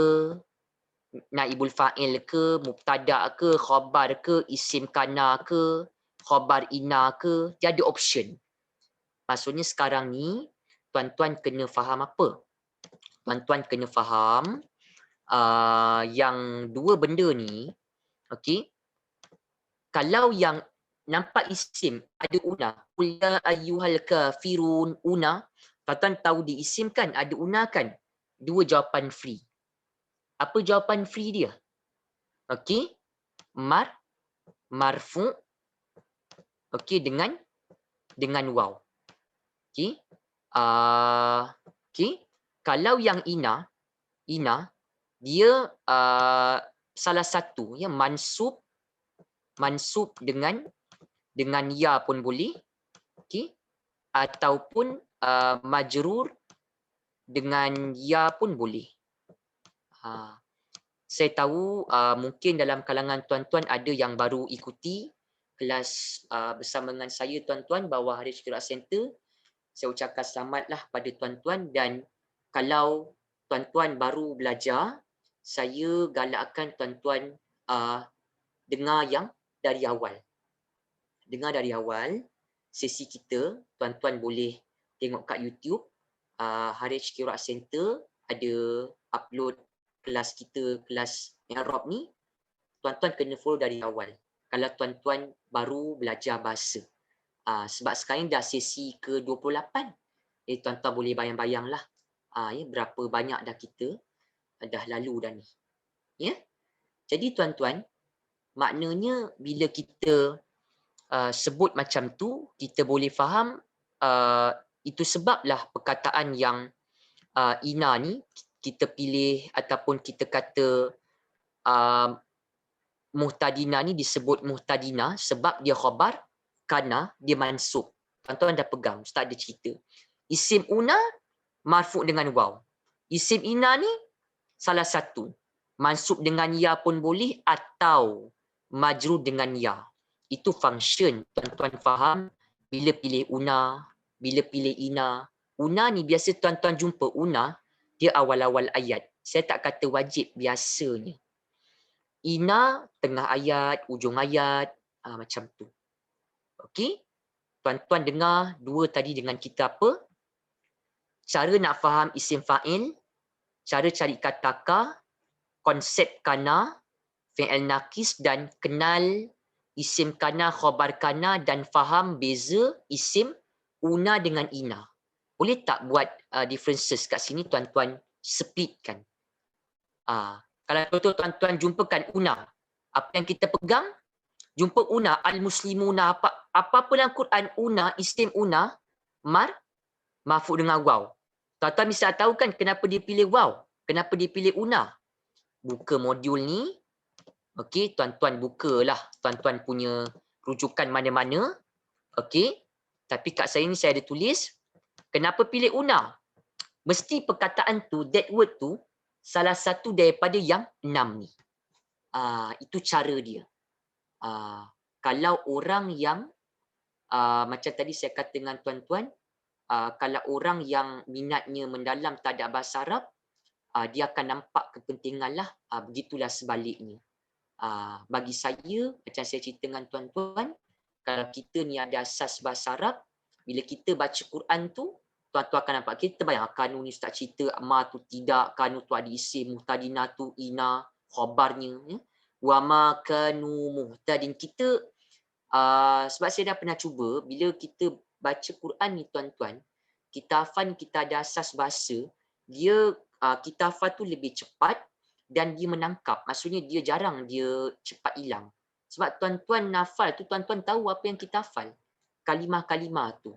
naibul fa'il ke, mubtada ke, khabar ke, isim kana ke, khabar ina ke, dia ada option. Maksudnya sekarang ni tuan-tuan kena faham apa? Tuan-tuan kena faham yang dua benda ni, okey. Kalau yang nampak isim ada una, qul ya ayyuhal kafirun, una, tuan-tuan tahu diisimkan ada una kan? Dua jawapan free. Apa jawapan free dia? Okey. Marfu. Okey, dengan waw. Okey. Okey. Kalau yang ina dia salah satu ya, mansub dengan ya pun boleh. Okey. Ataupun majrur dengan ya pun boleh. Saya tahu mungkin dalam kalangan tuan-tuan ada yang baru ikuti kelas bersama dengan saya tuan-tuan bawah Harish Qiraat Center. Saya ucapkan selamatlah pada tuan-tuan, dan kalau tuan-tuan baru belajar, saya galakkan tuan-tuan dengar yang dari awal. Dengar dari awal sesi kita, tuan-tuan boleh tengok kat YouTube. Harish Qiraat Center ada upload kelas kita, kelas I'rab ni. Tuan-tuan kena follow dari awal kalau tuan-tuan baru belajar bahasa. Sebab sekarang dah sesi ke-28. Tuan-tuan boleh bayang-bayang lah ya, berapa banyak dah kita dah lalu dah ni. Ya? Jadi tuan-tuan, maknanya bila kita sebut macam tu, kita boleh faham itu sebablah perkataan yang ina ni kita pilih ataupun kita kata muhtadina ni disebut muhtadina sebab dia khabar, kana dia mansub. Tuan-tuan dah pegang, Ustaz ada cerita. Isim una marfu dengan waw. Isim ina ni salah satu. Mansub dengan ya pun boleh atau majrur dengan ya. Itu function. Tuan-tuan faham bila pilih una, bila pilih ina. Una ni biasa tuan-tuan jumpa una, dia awal-awal ayat. Saya tak kata wajib, biasanya. Ina tengah ayat, ujung ayat, macam tu. Okey? Tuan-tuan dengar dua tadi dengan kita apa? Cara nak faham isim fa'il, cara cari kataka, konsep kana, fi'il nakis, dan kenal isim kana, khabar kana, dan faham beza isim una dengan ina. Boleh tak buat differences kat sini, tuan-tuan splitkan. Kalau betul tuan-tuan jumpakan una, apa yang kita pegang? Jumpa una, al-muslimuna, apa-apa dalam Quran, una, isim una, marfu dengan waw. Tuan-tuan mesti tahu kan kenapa dia pilih waw? Kenapa dia pilih una? Buka modul ni. Okey, tuan-tuan bukalah tuan-tuan punya rujukan mana-mana. Okey. Tapi kat saya ni saya ada tulis kenapa pilih una? Mesti perkataan tu, that word tu salah satu daripada yang 6 ni. Itu cara dia. Kalau orang yang macam tadi saya kata dengan tuan-tuan, kalau orang yang minatnya mendalam tadak bahasa Arab, dia akan nampak kepentingan lah. Begitulah sebaliknya. Bagi saya, macam saya cerita dengan tuan-tuan, kalau kita ni ada asas bahasa Arab, bila kita baca Quran tu, tuan-tuan akan nampak, kita bayang kanu ni Ustaz cerita, ma tu tidak, kanu tu ada isim, muhtadina tu ina, khabarnya. Ya? Wa ma kanu muhtadin. Kita, sebab saya dah pernah cuba, bila kita baca Quran ni tuan-tuan, kita hafal, kita ada asas bahasa, dia kita hafal tu lebih cepat dan dia menangkap. Maksudnya dia jarang dia cepat hilang. Sebab tuan-tuan hafal tu, tuan-tuan tahu apa yang kita hafal. kalimah-kalimah tu.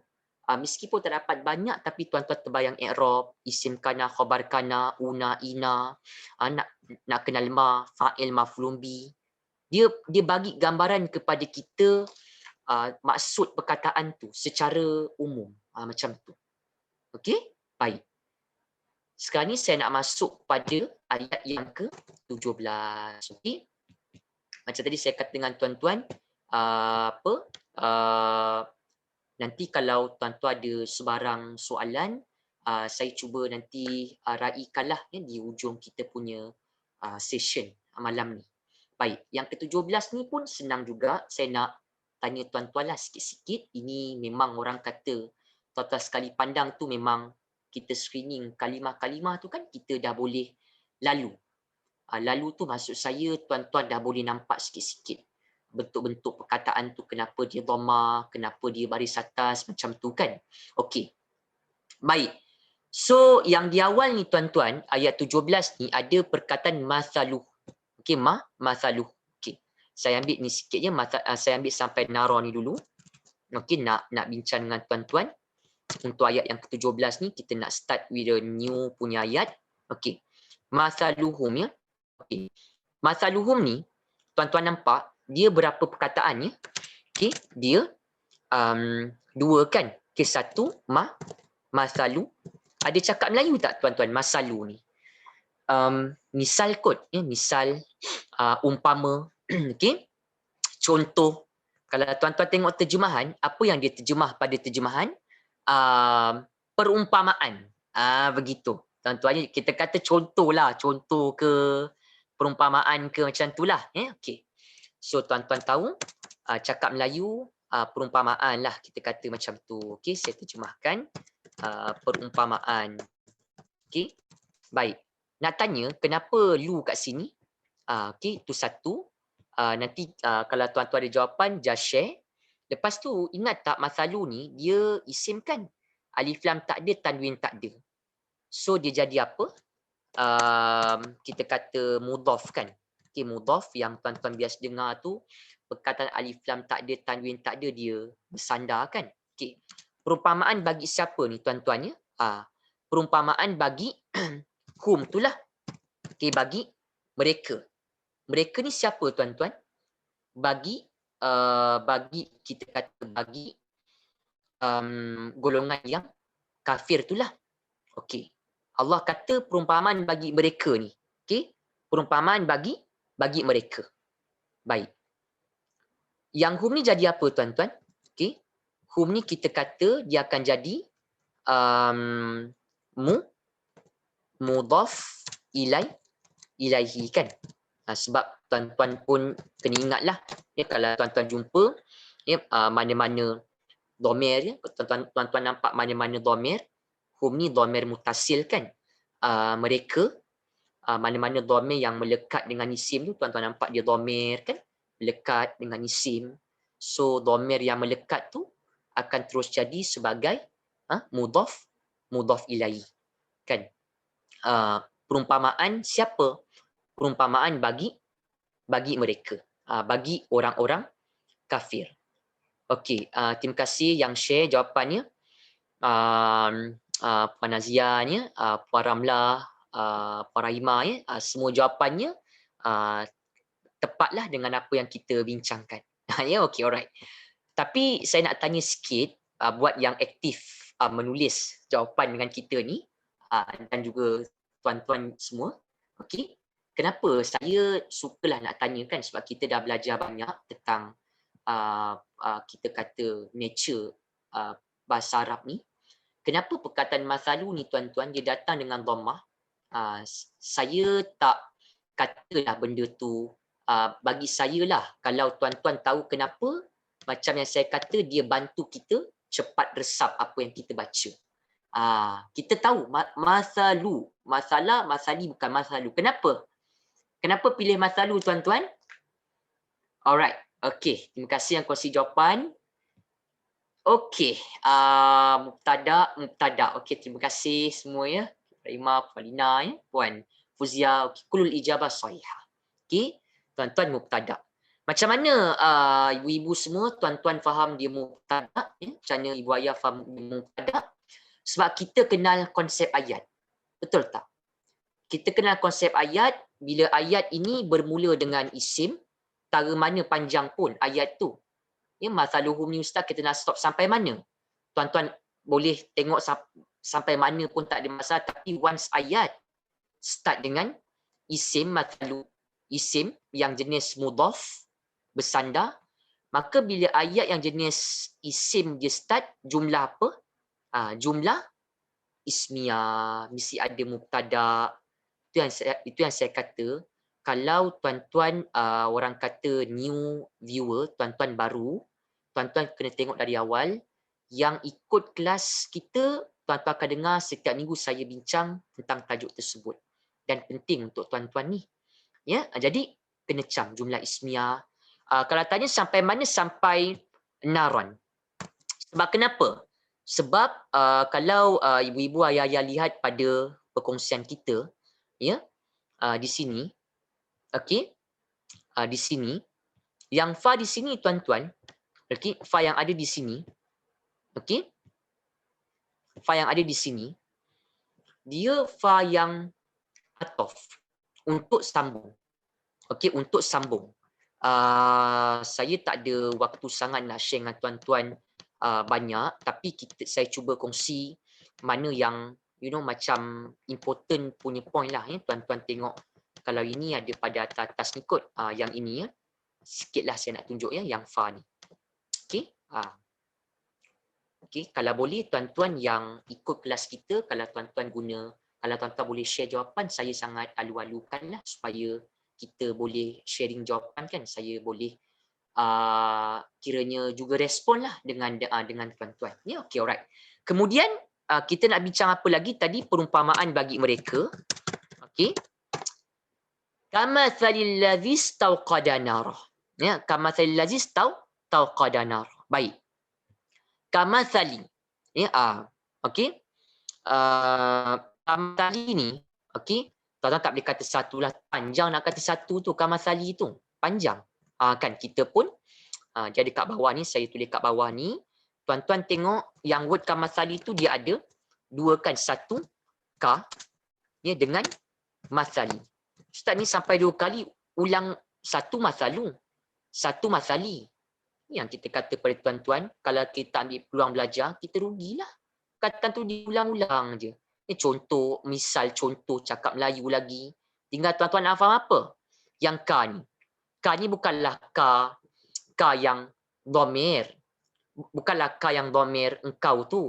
Meskipun terdapat banyak tapi tuan-tuan terbayang i'rab, isim kana, khabar kana, una, ina, nak kenal ma, fa'il, maf'ulun bi. Dia bagi gambaran kepada kita maksud perkataan tu secara umum. Macam tu. Okey? Baik. Sekarang ni saya nak masuk pada ayat yang ke-17. Okey? Macam tadi saya kata dengan tuan-tuan, nanti kalau tuan-tuan ada sebarang soalan, saya cuba nanti raikanlah di ujung kita punya session malam ni. Baik, yang ke-17 ni pun senang juga. Saya nak tanya tuan-tuan lah sikit-sikit. Ini memang orang kata tuan-tuan sekali pandang tu memang kita screening kalimah-kalimah tu kan kita dah boleh lalu. Lalu tu maksud saya tuan-tuan dah boleh nampak sikit-sikit bentuk-bentuk perkataan tu, kenapa dia dhamma, kenapa dia baris atas, macam tu kan. Okey. Baik. So yang di awal ni tuan-tuan, ayat 17 ni ada perkataan mathaluh. Okey, mathaluh. Okey. Saya ambil ni sikit je, saya ambil sampai nara ni dulu. Okey, nak bincang dengan tuan-tuan. Untuk ayat yang ke-17 ni kita nak start with a new punya ayat. Okey. Mathaluhum ya. Okey. Mathaluhum ni tuan-tuan nampak dia berapa perkataan ya? Okey, dia dua kan? Okey, satu masalu. Ada cakap Melayu tak tuan-tuan masalu ni? Misal kot ya, misal umpama. Okey. Contoh, kalau tuan-tuan tengok terjemahan, apa yang dia terjemah pada terjemahan? Perumpamaan. Begitu. Tuan-tuan, kita kata contohlah, contoh ke perumpamaan ke macam itulah ya. Okey. So tuan-tuan tahu cakap Melayu perumpamaan lah kita kata macam tu. Okey, saya terjemahkan perumpamaan. Okey. Baik. Nak tanya kenapa lu kat sini? Okey, itu satu. Nanti kalau tuan-tuan ada jawapan just share. Lepas tu ingat tak masalu ni dia isim kan? Alif lam tak ada, tanwin tak ada. So dia jadi apa? Kita kata mudhaf kan? Okay, mudhaf yang tuan-tuan biasa dengar tu perkataan alif lam tak ada, tanwin tak ada, dia bersandar kan? Okay. Perumpamaan bagi siapa ni tuan-tuan ya? Perumpamaan bagi hum tu lah. Okay, bagi mereka. Mereka ni siapa tuan-tuan? Bagi kita kata bagi golongan yang kafir tu lah. Okay. Allah kata perumpamaan bagi mereka ni. Okay. Perumpamaan bagi mereka. Baik. Yang hum ni jadi apa tuan-tuan? Okey. Hum ni kita kata dia akan jadi mudhaf ilaihi kan? Sebab tuan-tuan pun kena ingatlah ya, kalau tuan-tuan jumpa ya, mana-mana dhamir ya, tuan-tuan nampak mana-mana dhamir, hum ni dhamir mutasil kan? Mereka mana-mana dhamir yang melekat dengan isim tu, tuan-tuan nampak dia dhamir kan, melekat dengan isim. So dhamir yang melekat tu akan terus jadi sebagai mudhaf ilaihi kan. Perumpamaan siapa? Perumpamaan bagi mereka, bagi orang-orang kafir. Okey, terima kasih yang share jawapannya. Puan Nazia ni, Puan Ramlah, Puan Rahimah ya, semua jawapannya tepatlah dengan apa yang kita bincangkan. Ya, okey, alright. Tapi saya nak tanya sikit buat yang aktif menulis jawapan dengan kita ni dan juga tuan-tuan semua. Okey. Kenapa saya sukalah nak tanyakan, sebab kita dah belajar banyak tentang kita kata nature bahasa Arab ni. Kenapa perkataan masalu ni tuan-tuan dia datang dengan dhammah? Saya tak katalah benda tu, bagi saya lah, kalau tuan-tuan tahu kenapa, macam yang saya kata, dia bantu kita cepat resap apa yang kita baca. Kita tahu masalu, masalah, masali bukan masalu. Kenapa? Kenapa pilih masalu tuan-tuan? Alright, okay, terima kasih yang kongsi jawapan. Okey, mubtada. Okey, terima kasih semua ya. Rahimah, Puan Lina ya, Puan Fuzia. Okey, kulul ijabah sahihah. Okey, tuan-tuan mubtada. Macam mana ibu-ibu semua, tuan-tuan faham dia mubtada, ya? Macam mana ibu ayah faham dia mubtada? Sebab kita kenal konsep ayat. Betul tak? Kita kenal konsep ayat, bila ayat ini bermula dengan isim, tara mana panjang pun ayat tu. Ya, mathaluhum ni ustaz, kita nak stop sampai mana? Tuan-tuan boleh tengok sampai mana pun tak ada masalah, tapi once ayat start dengan isim, mathalu isim yang jenis mudhaf, bersandar, maka bila ayat yang jenis isim dia start, jumlah apa? Jumlah ismiyah, mesti ada mubtada. Itu yang saya kata, kalau tuan-tuan orang kata new viewer, tuan-tuan baru, tuan-tuan kena tengok dari awal. Yang ikut kelas kita, tuan-tuan akan dengar setiap minggu saya bincang tentang tajuk tersebut. Dan penting untuk tuan-tuan ni. Ya, jadi kena cam jumlah ismiyah. Kalau tanya sampai mana, sampai naron. Sebab kenapa? Sebab kalau ibu-ibu ayah-ayah lihat pada perkongsian kita, ya, di sini, okey, di sini, yang fa di sini tuan-tuan, okey, fa yang ada di sini, okey, fa yang ada di sini, dia fa yang atof untuk sambung, okey, untuk sambung. Saya tak ada waktu sangat nak share dengan tuan-tuan banyak, tapi saya cuba kongsi mana yang macam important punya point lah, ya. Tuan-tuan tengok, kalau ini ada pada atas ni kot, yang ini, ya. Sikitlah saya nak tunjuk, ya, yang fa ni. Okey. Okey, kalau boleh tuan-tuan yang ikut kelas kita, kalau tuan-tuan boleh share jawapan, saya sangat alu-alukanlah supaya kita boleh sharing jawapan, kan. Saya boleh kiranya juga respon lah dengan tuan-tuan. Ya, okey, alright. Kemudian kita nak bincang apa lagi tadi, perumpamaan bagi mereka. Okey. Kamathalil ladzi istauqada narah. Ya, kamathalil ladzi istauqada narah. Baik. Kamathali. Ya, okey. Kamathali ni, okey. Tuan-tuan tak boleh kata satu lah, panjang nak kata satu tu, kamathali tu. Panjang. Kan kita pun jadi kat bawah ni, saya tulis kat bawah ni, tuan-tuan tengok yang word kamathali tu dia ada dua, kan. Satu ka, ya, dengan mathali. Ustaz ni sampai 2 kali ulang satu mathalu, satu mathali. Yang kita kata pada tuan-tuan, kalau kita ambil peluang belajar, kita rugilah. Kata tu diulang-ulang je. Ni contoh, misal contoh cakap Melayu lagi. Tinggal tuan-tuan nak faham apa? Yang ka ni. Ka ni bukanlah ka yang dhamir. Bukanlah ka yang dhamir engkau tu.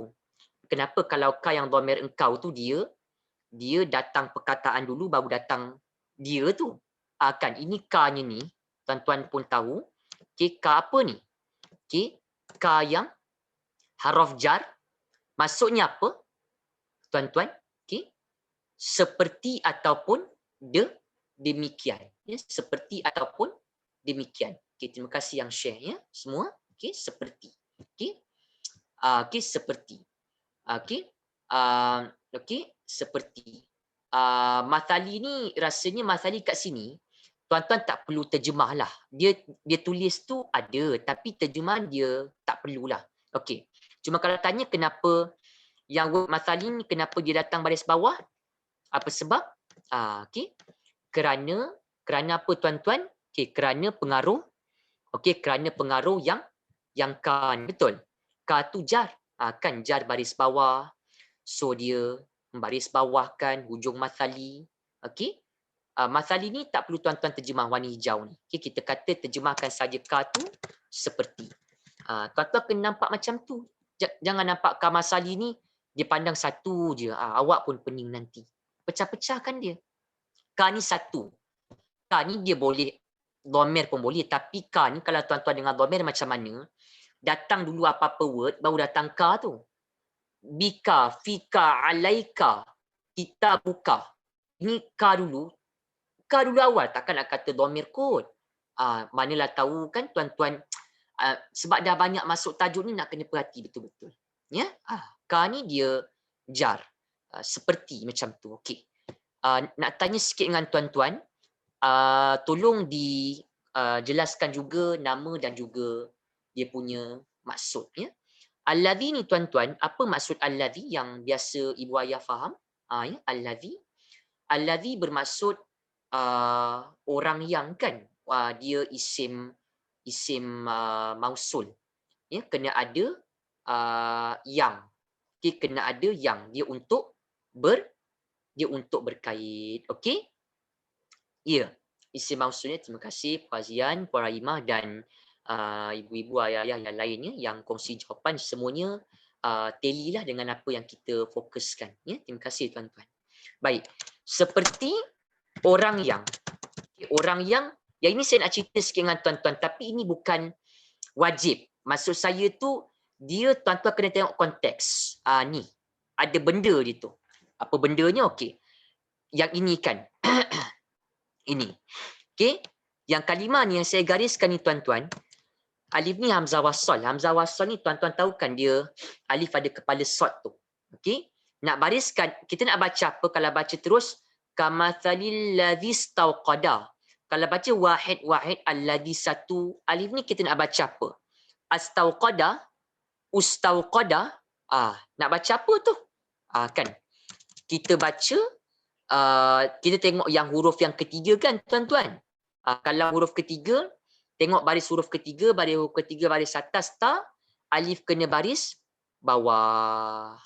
Kenapa kalau ka yang dhamir engkau tu dia datang perkataan dulu baru datang dia tu. Kan ini ka-nya ni, tuan-tuan pun tahu. Okey, ka apa ni? Okey, ka yang haraf jar. Maksudnya apa? Tuan-tuan, okey. Seperti ataupun demikian. Ya, seperti ataupun demikian. Okey, terima kasih yang share, ya, semua. Okey, seperti. Okey. Okey, seperti. Okey. Okey, seperti. Mathali ni rasanya mathali kat sini tuan-tuan tak perlu terjemah lah. Dia tulis tu ada, tapi terjemah dia tak perlulah. Okey. Cuma kalau tanya kenapa yang word mathali ni kenapa dia datang baris bawah? Apa sebab? Okey. Kerana apa tuan-tuan? Okey, kerana pengaruh. Okey, kerana pengaruh yang ka ni, betul. Ka tu jar. Kan jar baris bawah. So dia membaris bawahkan hujung mathali. Okey. Mathali ni tak perlu tuan-tuan terjemah warna hijau ni. Okay, kita kata terjemahkan saja ka tu seperti. Tuan-tuan kena nampak macam tu. Jangan nampak ka mathali ni dia pandang satu je. Awak pun pening nanti. Pecah-pecahkan dia. Ka ni satu. Ka ni dia boleh dhamir pun boleh, tapi ka ni kalau tuan-tuan dengar dhamir macam mana? Datang dulu apa-apa word baru datang ka tu. Bika, fika, alaika, kita buka. Ini ka dulu. Ka dulu awal, takkan nak kata dhamir kot. Manalah tahu, kan tuan-tuan, sebab dah banyak masuk tajuk ni nak kena perhati betul-betul. Ya, ka ni dia jar. Seperti macam tu. Okey. Nak tanya sikit dengan tuan-tuan, tolong jelaskan juga nama dan juga dia punya maksud, ya. Allazi ni tuan-tuan, apa maksud allazi yang biasa ibu ayah faham? Ya, allazi. Allazi bermaksud orang yang, kan. Dia isim mausul. Ya, kena ada yang. Okay, kena ada yang dia untuk berkait. Okey? Ya. Isim mausulnya, terima kasih Puan Zian, Puan Rahimah dan ibu-ibu ayah-ayah yang lainnya yang kongsi jawapan, semuanya tally lah dengan apa yang kita fokuskan, ya. Terima kasih tuan-tuan. Baik, seperti orang yang ini saya nak cerita sikit dengan tuan-tuan, tapi ini bukan wajib. Maksud saya tu, dia tuan-tuan kena tengok konteks. Ni ada benda dia tu. Apa bendanya? Okey, yang ini kan. Ini. Okey, yang kalimah ni yang saya gariskan ni tuan-tuan, alif ni hamzah wasal. Hamzah wasal ni tuan-tuan tahu kan dia alif ada kepala sod tu. Okey, nak bariskan, kita nak baca apa? Kalau baca terus, kamathalil ladzi istauqada. Kalau baca wahid alladzi satu, alif ni kita nak baca apa? Astauqada, ustauqada. Nak baca apa tu? Kan kita baca, kita tengok yang huruf yang ketiga kan tuan-tuan. Kalau huruf ketiga, tengok baris huruf ketiga, baris atas ta, alif kena baris bawah.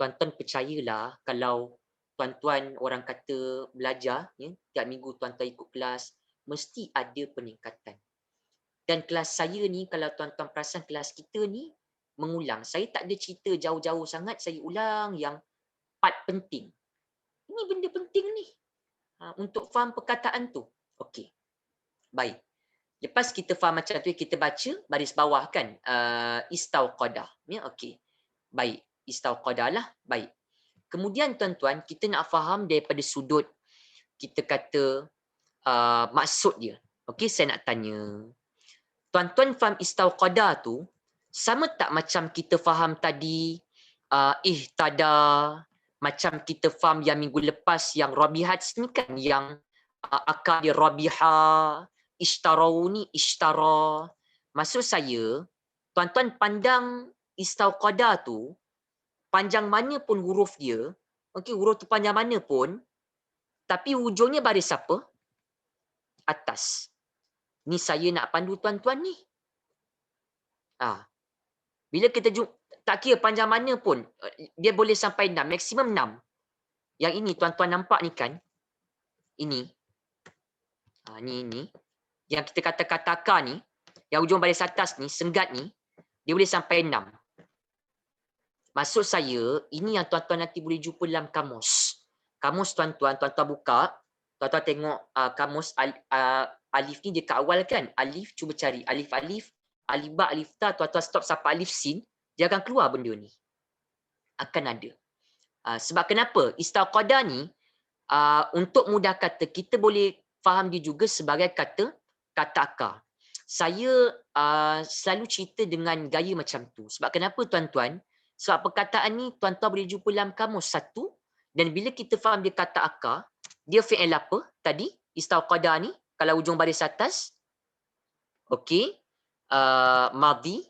Tuan-tuan percayalah, kalau tuan-tuan orang kata belajar, ya, tiap minggu tuan-tuan ikut kelas, mesti ada peningkatan. Dan kelas saya ni, kalau tuan-tuan perasan kelas kita ni mengulang. Saya tak ada cerita jauh-jauh sangat, saya ulang yang part penting. Ini benda penting ni. Untuk faham perkataan tu. Okey. Baik. Lepas kita faham macam tu, kita baca baris bawah kan. Istauqadah. Ya, okey. Baik. Istauqadah lah. Baik. Kemudian tuan-tuan, kita nak faham daripada sudut, kita kata maksud dia. Okey, saya nak tanya. Tuan-tuan faham istauqadah tu, sama tak macam kita faham tadi ihtada, macam kita faham yang minggu lepas yang rabihat ni kan, yang akal dia rabiha, ishtarau ni ishtara. Maksud saya, tuan-tuan pandang istauqadah tu, panjang mana pun huruf dia, okey, huruf tu panjang mana pun, tapi hujungnya baris apa? Atas. Ni saya nak pandu tuan-tuan ni. Bila kita tak kira panjang mana pun, dia boleh sampai 6, maksimum 6. Yang ini tuan-tuan nampak ni kan? Ini. Ni. Yang kita kata kataka ni, yang ujung baris atas ni, senggat ni, dia boleh sampai 6. Maksud saya, ini yang tuan-tuan nanti boleh jumpa dalam kamus. Kamus tuan-tuan buka, tuan-tuan tengok kamus alif ni dia kat awal kan? Alif, cuba cari alif, alif ba, alif ta, tuan-tuan stop sampai alif sin, dia akan keluar benda ni. Akan ada. Sebab kenapa? Istauqadah ni, untuk mudah kata, kita boleh faham dia juga sebagai kata akar. Saya selalu cerita dengan gaya macam tu. Sebab kenapa tuan-tuan? Sebab perkataan ni tuan-tuan boleh jumpa dalam kamus satu, dan bila kita faham dia kata akar, dia fi'il apa tadi? Istauqadah ni, kalau ujung baris atas, okey, madhi,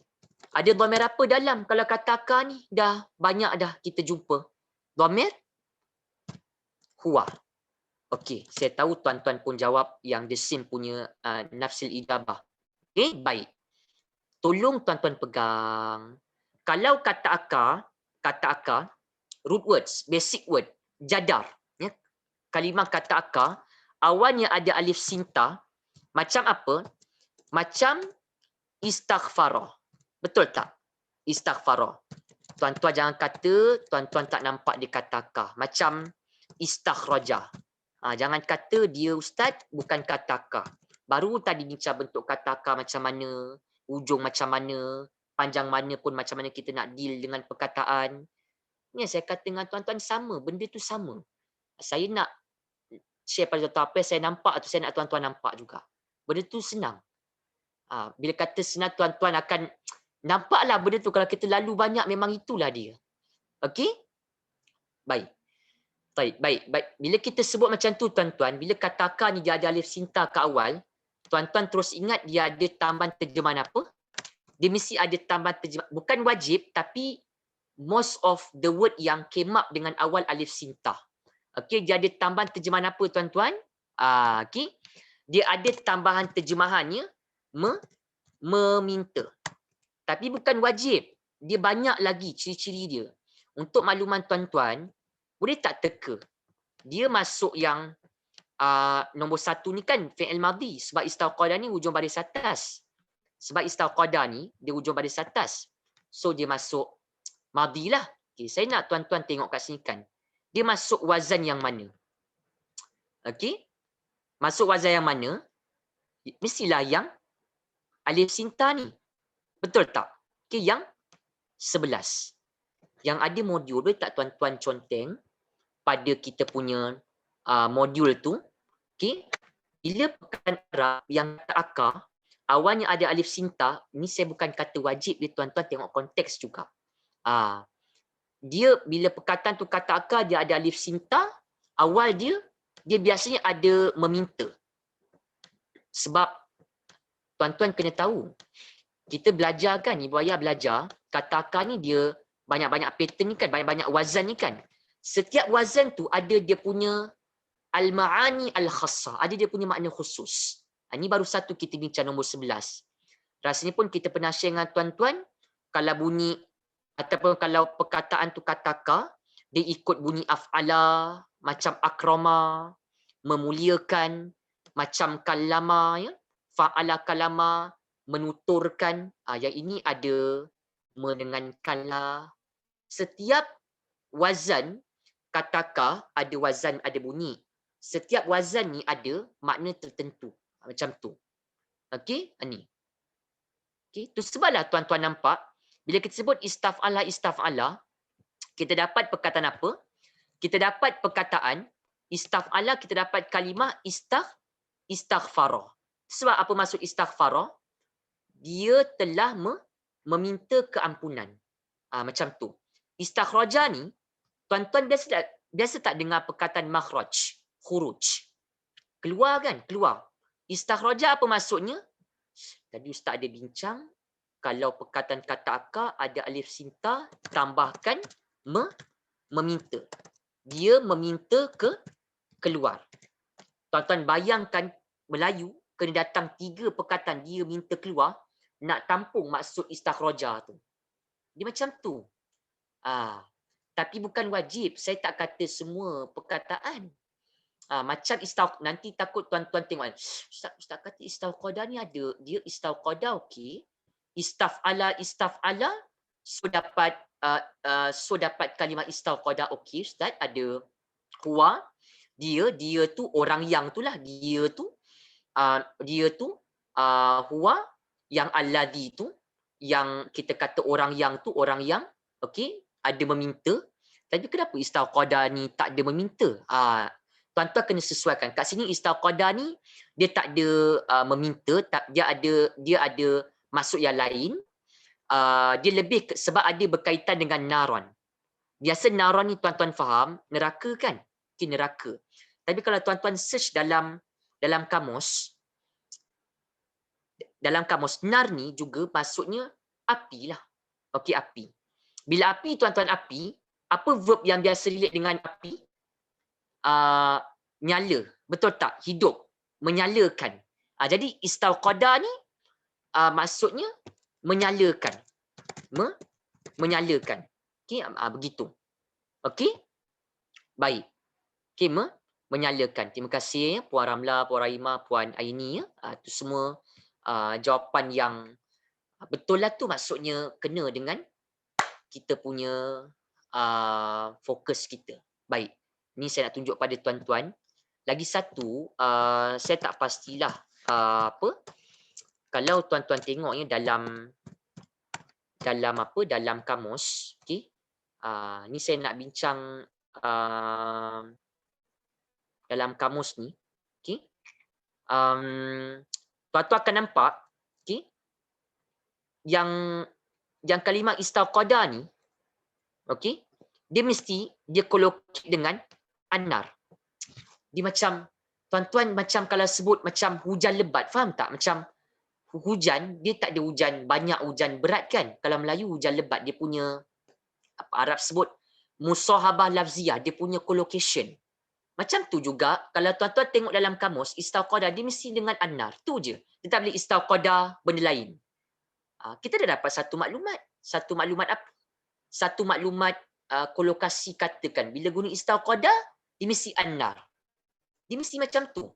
ada dhamir apa dalam? Kalau kata akar ni, dah banyak dah kita jumpa. Dhamir huwa. Okey, saya tahu tuan-tuan pun jawab yang desim punya nafsil ijabah. Okey, baik. Tolong tuan-tuan pegang. Kalau kata akar, root words, basic word, jadar. Ya? Kalimah kata akar, awalnya ada alif sinta, macam apa? Macam istaghfara. Betul tak? Istaghfara. Tuan-tuan jangan kata tuan-tuan tak nampak dia kata akar. Macam istakhraja. Jangan kata dia ustaz bukan kata akar. Baru tadi bincang bentuk kata akar macam mana, ujung macam mana, panjang mana pun macam mana kita nak deal dengan perkataan. Ni saya kata dengan tuan-tuan sama, benda tu sama. Saya nak share pada tuan-tuan apa yang saya nampak atau saya nak tuan-tuan nampak juga. Benda tu senang. Bila kata senang, tuan-tuan akan nampaklah benda tu. Kalau kita lalu banyak, memang itulah dia. Okey? Baik. Baik. Bila kita sebut macam tu tuan-tuan, bila kata ka ni dia ada alif sinta ke awal, tuan-tuan terus ingat dia ada tambahan terjemahan apa? Dia mesti ada tambahan terjemahan, bukan wajib tapi most of the word yang came up dengan awal alif sinta. Okey, dia ada tambahan terjemahan apa tuan-tuan? Okey. Dia ada tambahan terjemahannya meminta. Tapi bukan wajib. Dia banyak lagi ciri-ciri dia. Untuk makluman tuan-tuan, boleh tak teka? Dia masuk yang nombor 1 ni kan fi'il madhi sebab istauqada ni hujung baris atas. Sebab istauqada ni dia hujung baris atas. So dia masuk madhi lah. Okay, saya nak tuan-tuan tengok kat sini kan. Dia masuk wazan yang mana? Okey. Masuk wazan yang mana? Mestilah yang alif sinta ni. Betul tak? Okey, yang 11. Yang ada modul, boleh tak tuan-tuan conteng pada kita punya modul tu? Okey. Bila perkataan Arab yang kata akar, awalnya ada alif sinta, ni saya bukan kata wajib, dia tuan-tuan tengok konteks juga. Dia bila perkataan tu kata akar, dia ada alif sinta, awal dia biasanya ada meminta. Sebab tuan-tuan kena tahu, kita belajar kan, ibu ayah belajar, kata akar ni dia banyak-banyak pattern ni kan, banyak-banyak wazan ni kan. Setiap wazan tu ada dia punya al-ma'ani al-khassah, ada dia punya makna khusus. Ini baru satu kita bincang nombor 11. Rasanya pun kita pernah share dengan tuan-tuan, kalau bunyi ataupun kalau perkataan tu kataka, dia ikut bunyi af'ala, macam akrama, memuliakan, macam kalama, ya, fa'ala kalama, menuturkan. Yang ini ada mendengankanlah. Setiap wazan kataka ada wazan, ada bunyi. Setiap wazan ni ada makna tertentu. Macam tu. Okey, ni. Okey, tu sebablah tuan-tuan nampak bila kita sebut istaf'ala, kita dapat perkataan apa? Kita dapat perkataan istaf'ala, kita dapat kalimah istaghfara. Sebab apa maksud istaghfara? Dia telah meminta keampunan. Macam tu. Istakhraja ni, tuan-tuan biasa tak dengar perkataan makhraj, khuruj. Keluar kan? Keluar. Istakhraja apa maksudnya? Tadi Ustaz ada bincang, kalau perkataan kata akar ada alif sinta, tambahkan meminta. Dia meminta keluar. Tuan-tuan bayangkan Melayu kena datang 3 perkataan dia minta keluar, nak tampung maksud istakhraja tu. Dia macam tu. Tapi bukan wajib. Saya tak kata semua perkataan. Macam nanti takut tuan-tuan tengok, Ustaz kata istauqada ni ada, dia istauqada okey. Istaf'ala, so dapat kalimah istauqada okey Ustaz, ada huwa, dia tu orang yang tu lah, dia tu huwa, yang alladhi tu, yang kita kata orang yang tu, orang yang okey, ada meminta. Tapi kenapa istauqada ni tak ada meminta? Tuan-tuan kena sesuaikan. Kat sini istauqada ni dia tak ada meminta, dia ada maksud yang lain. Dia lebih sebab ada berkaitan dengan naron. Biasa naron ni tuan-tuan faham, neraka kan? Okay, neraka. Tapi kalau tuan-tuan search dalam kamus, nar ni juga maksudnya api lah. Okey, api. Bila api, tuan-tuan, api, apa verb yang biasa relate dengan api? Nyala. Betul tak? Hidup. Menyalakan. Jadi istauqada ni maksudnya menyalakan. Menyalakan. Okey, begitu. Okey? Baik. Okey, menyalakan. Terima kasih Puan Ramla, Puan Rahimah, Puan Aini. Itu semua jawapan yang betul lah tu, maksudnya kena dengan kita punya fokus kita. Baik. Ni saya nak tunjuk pada tuan-tuan. Lagi satu, saya tak pastilah apa. Kalau tuan-tuan tengoknya dalam kamus, okey. Ni saya nak bincang dalam kamus ni, okey. Tuan-tuan akan nampak, okey, yang kalimah istauqada ni, okey, dia mesti dia kolokasi dengan An-nar. Dia macam, tuan-tuan macam kalau sebut macam hujan lebat, faham tak? Macam hujan, dia tak ada hujan banyak, hujan berat kan? Kalau Melayu hujan lebat, dia punya, apa Arab sebut, musahabah lafziah, dia punya collocation. Macam tu juga, kalau tuan-tuan tengok dalam kamus, istauqadah, dia mesti dengan an-nar. Tu je. Dia tak boleh istauqadah benda lain. Kita dah dapat satu maklumat. Satu maklumat apa? Satu maklumat kolokasi katakan. Bila guna istauqadah, dia mesti an-nar. Dia mesti macam tu.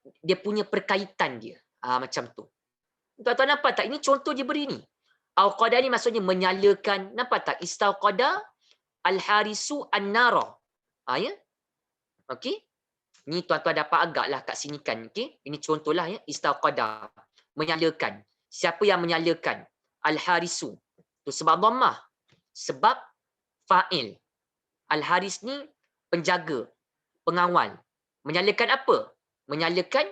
Dia punya perkaitan dia. Macam tu. Tuan-tuan nampak tak? Ini contoh dia beri ni. Auqadah ni maksudnya menyalakan. Nampak tak? Istauqadah al-harisu an-nara. Ya? Okey? Ni tuan-tuan dapat agak lah kat sini kan. Okey? Ini contohlah ya. Istauqadah. Menyalakan. Siapa yang menyalakan? Al-harisu. Tu sebab dhammah. Sebab fa'il. Al-haris ni penjaga. Pengawal. Menyalakan apa? Menyalakan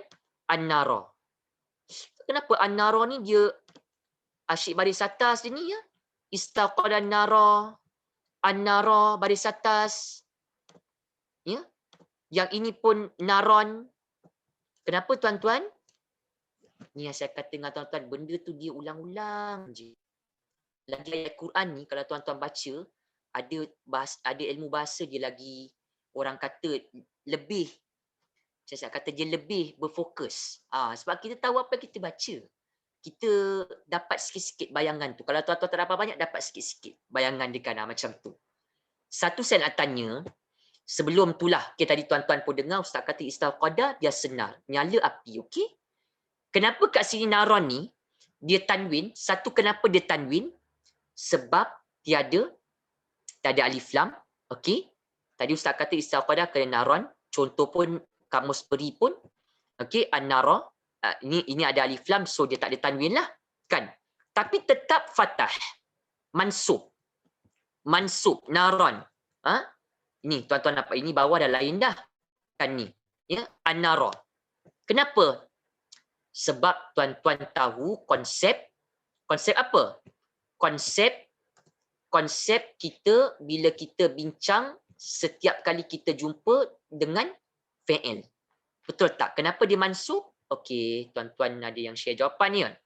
an-nara. Kenapa an-nara ni dia asyik baris atas dia ni ya? Istauqadah an-nara. An-nara baris atas. Ya? Yang ini pun naron. Kenapa tuan-tuan? Ni yang saya kata dengan tuan-tuan, benda tu dia ulang-ulang je. Lagi ayat Quran ni kalau tuan-tuan baca, ada ilmu bahasa dia lagi, orang kata lebih, saya kata dia lebih berfokus. Sebab kita tahu apa yang kita baca. Kita dapat sikit-sikit bayangan tu. Kalau tuan-tuan tak dapat banyak, dapat sikit-sikit bayangan dia kan macam tu. Satu saya nak tanya, sebelum itulah, tadi tuan-tuan pun dengar Ustaz kata istauqadah dia senar, nyala api, okey? Kenapa kat sini naron ni dia tanwin? Satu, kenapa dia tanwin? Sebab tak ada alif lam, okey? Tadi Ustaz kata istauqadah kena naron, contoh pun kamus beri pun, okey, an-nara, ini ada alif lam, so dia tak ada tanwin lah, kan? Tapi tetap fathah, mansub, naron. Ini tuan-tuan nampak, ini bawah dah lain dah. Kan ni. Ya, an-nara. Kenapa? Sebab tuan-tuan tahu konsep apa? Konsep kita bila kita bincang setiap kali kita jumpa dengan fi'il. Betul tak? Kenapa dia mansub? Okey, tuan-tuan ada yang share jawapan ni kan?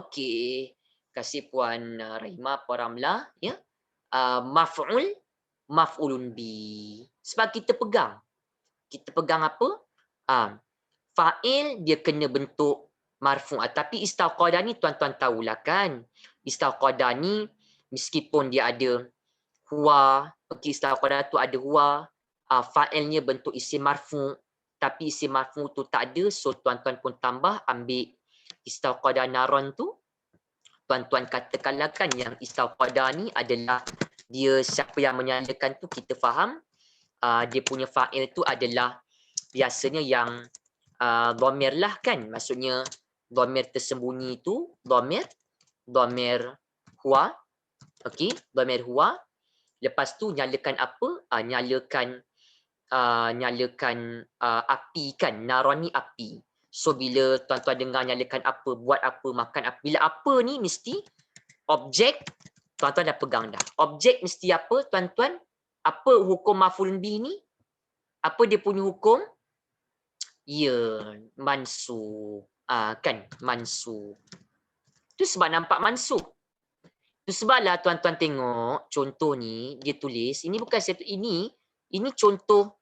Okey. Kasih Puan Rahimah, Puan Ramlah, ya. Maf'ulun bi. Sebab kita pegang. Kita pegang apa? Fa'il dia kena bentuk marfu'. Tapi istauqadah ni tuan-tuan tahulah kan. Istauqadah ni meskipun dia ada huwa, okey, istauqadah tu ada huwa, fa'ilnya bentuk isim marfu'. Tapi isim marfu' tu tak ada, so tuan-tuan pun tambah, ambil istauqadah naron tu. Tuan-tuan katakanlah kan yang istauqadah ni adalah dia siapa yang menyalakan tu kita faham. Dia punya fa'il tu adalah biasanya yang dhamir lah kan. Maksudnya dhamir tersembunyi tu dhamir huwa. Okey, dhamir huwa. Lepas tu nyalakan apa? Nyalakan api kan. Naron ni api. So bila tuan-tuan dengar nyalakan apa, buat apa, makan apa. Bila apa ni mesti objek, tuan-tuan dah pegang dah. Objek mesti apa tuan-tuan? Apa hukum maf'ulun bih ni? Apa dia punya hukum? Ya, mansub. Kan, mansub. Tu sebab nampak mansub. Tu sebablah tuan-tuan tengok contoh ni dia tulis, ini bukan ini contoh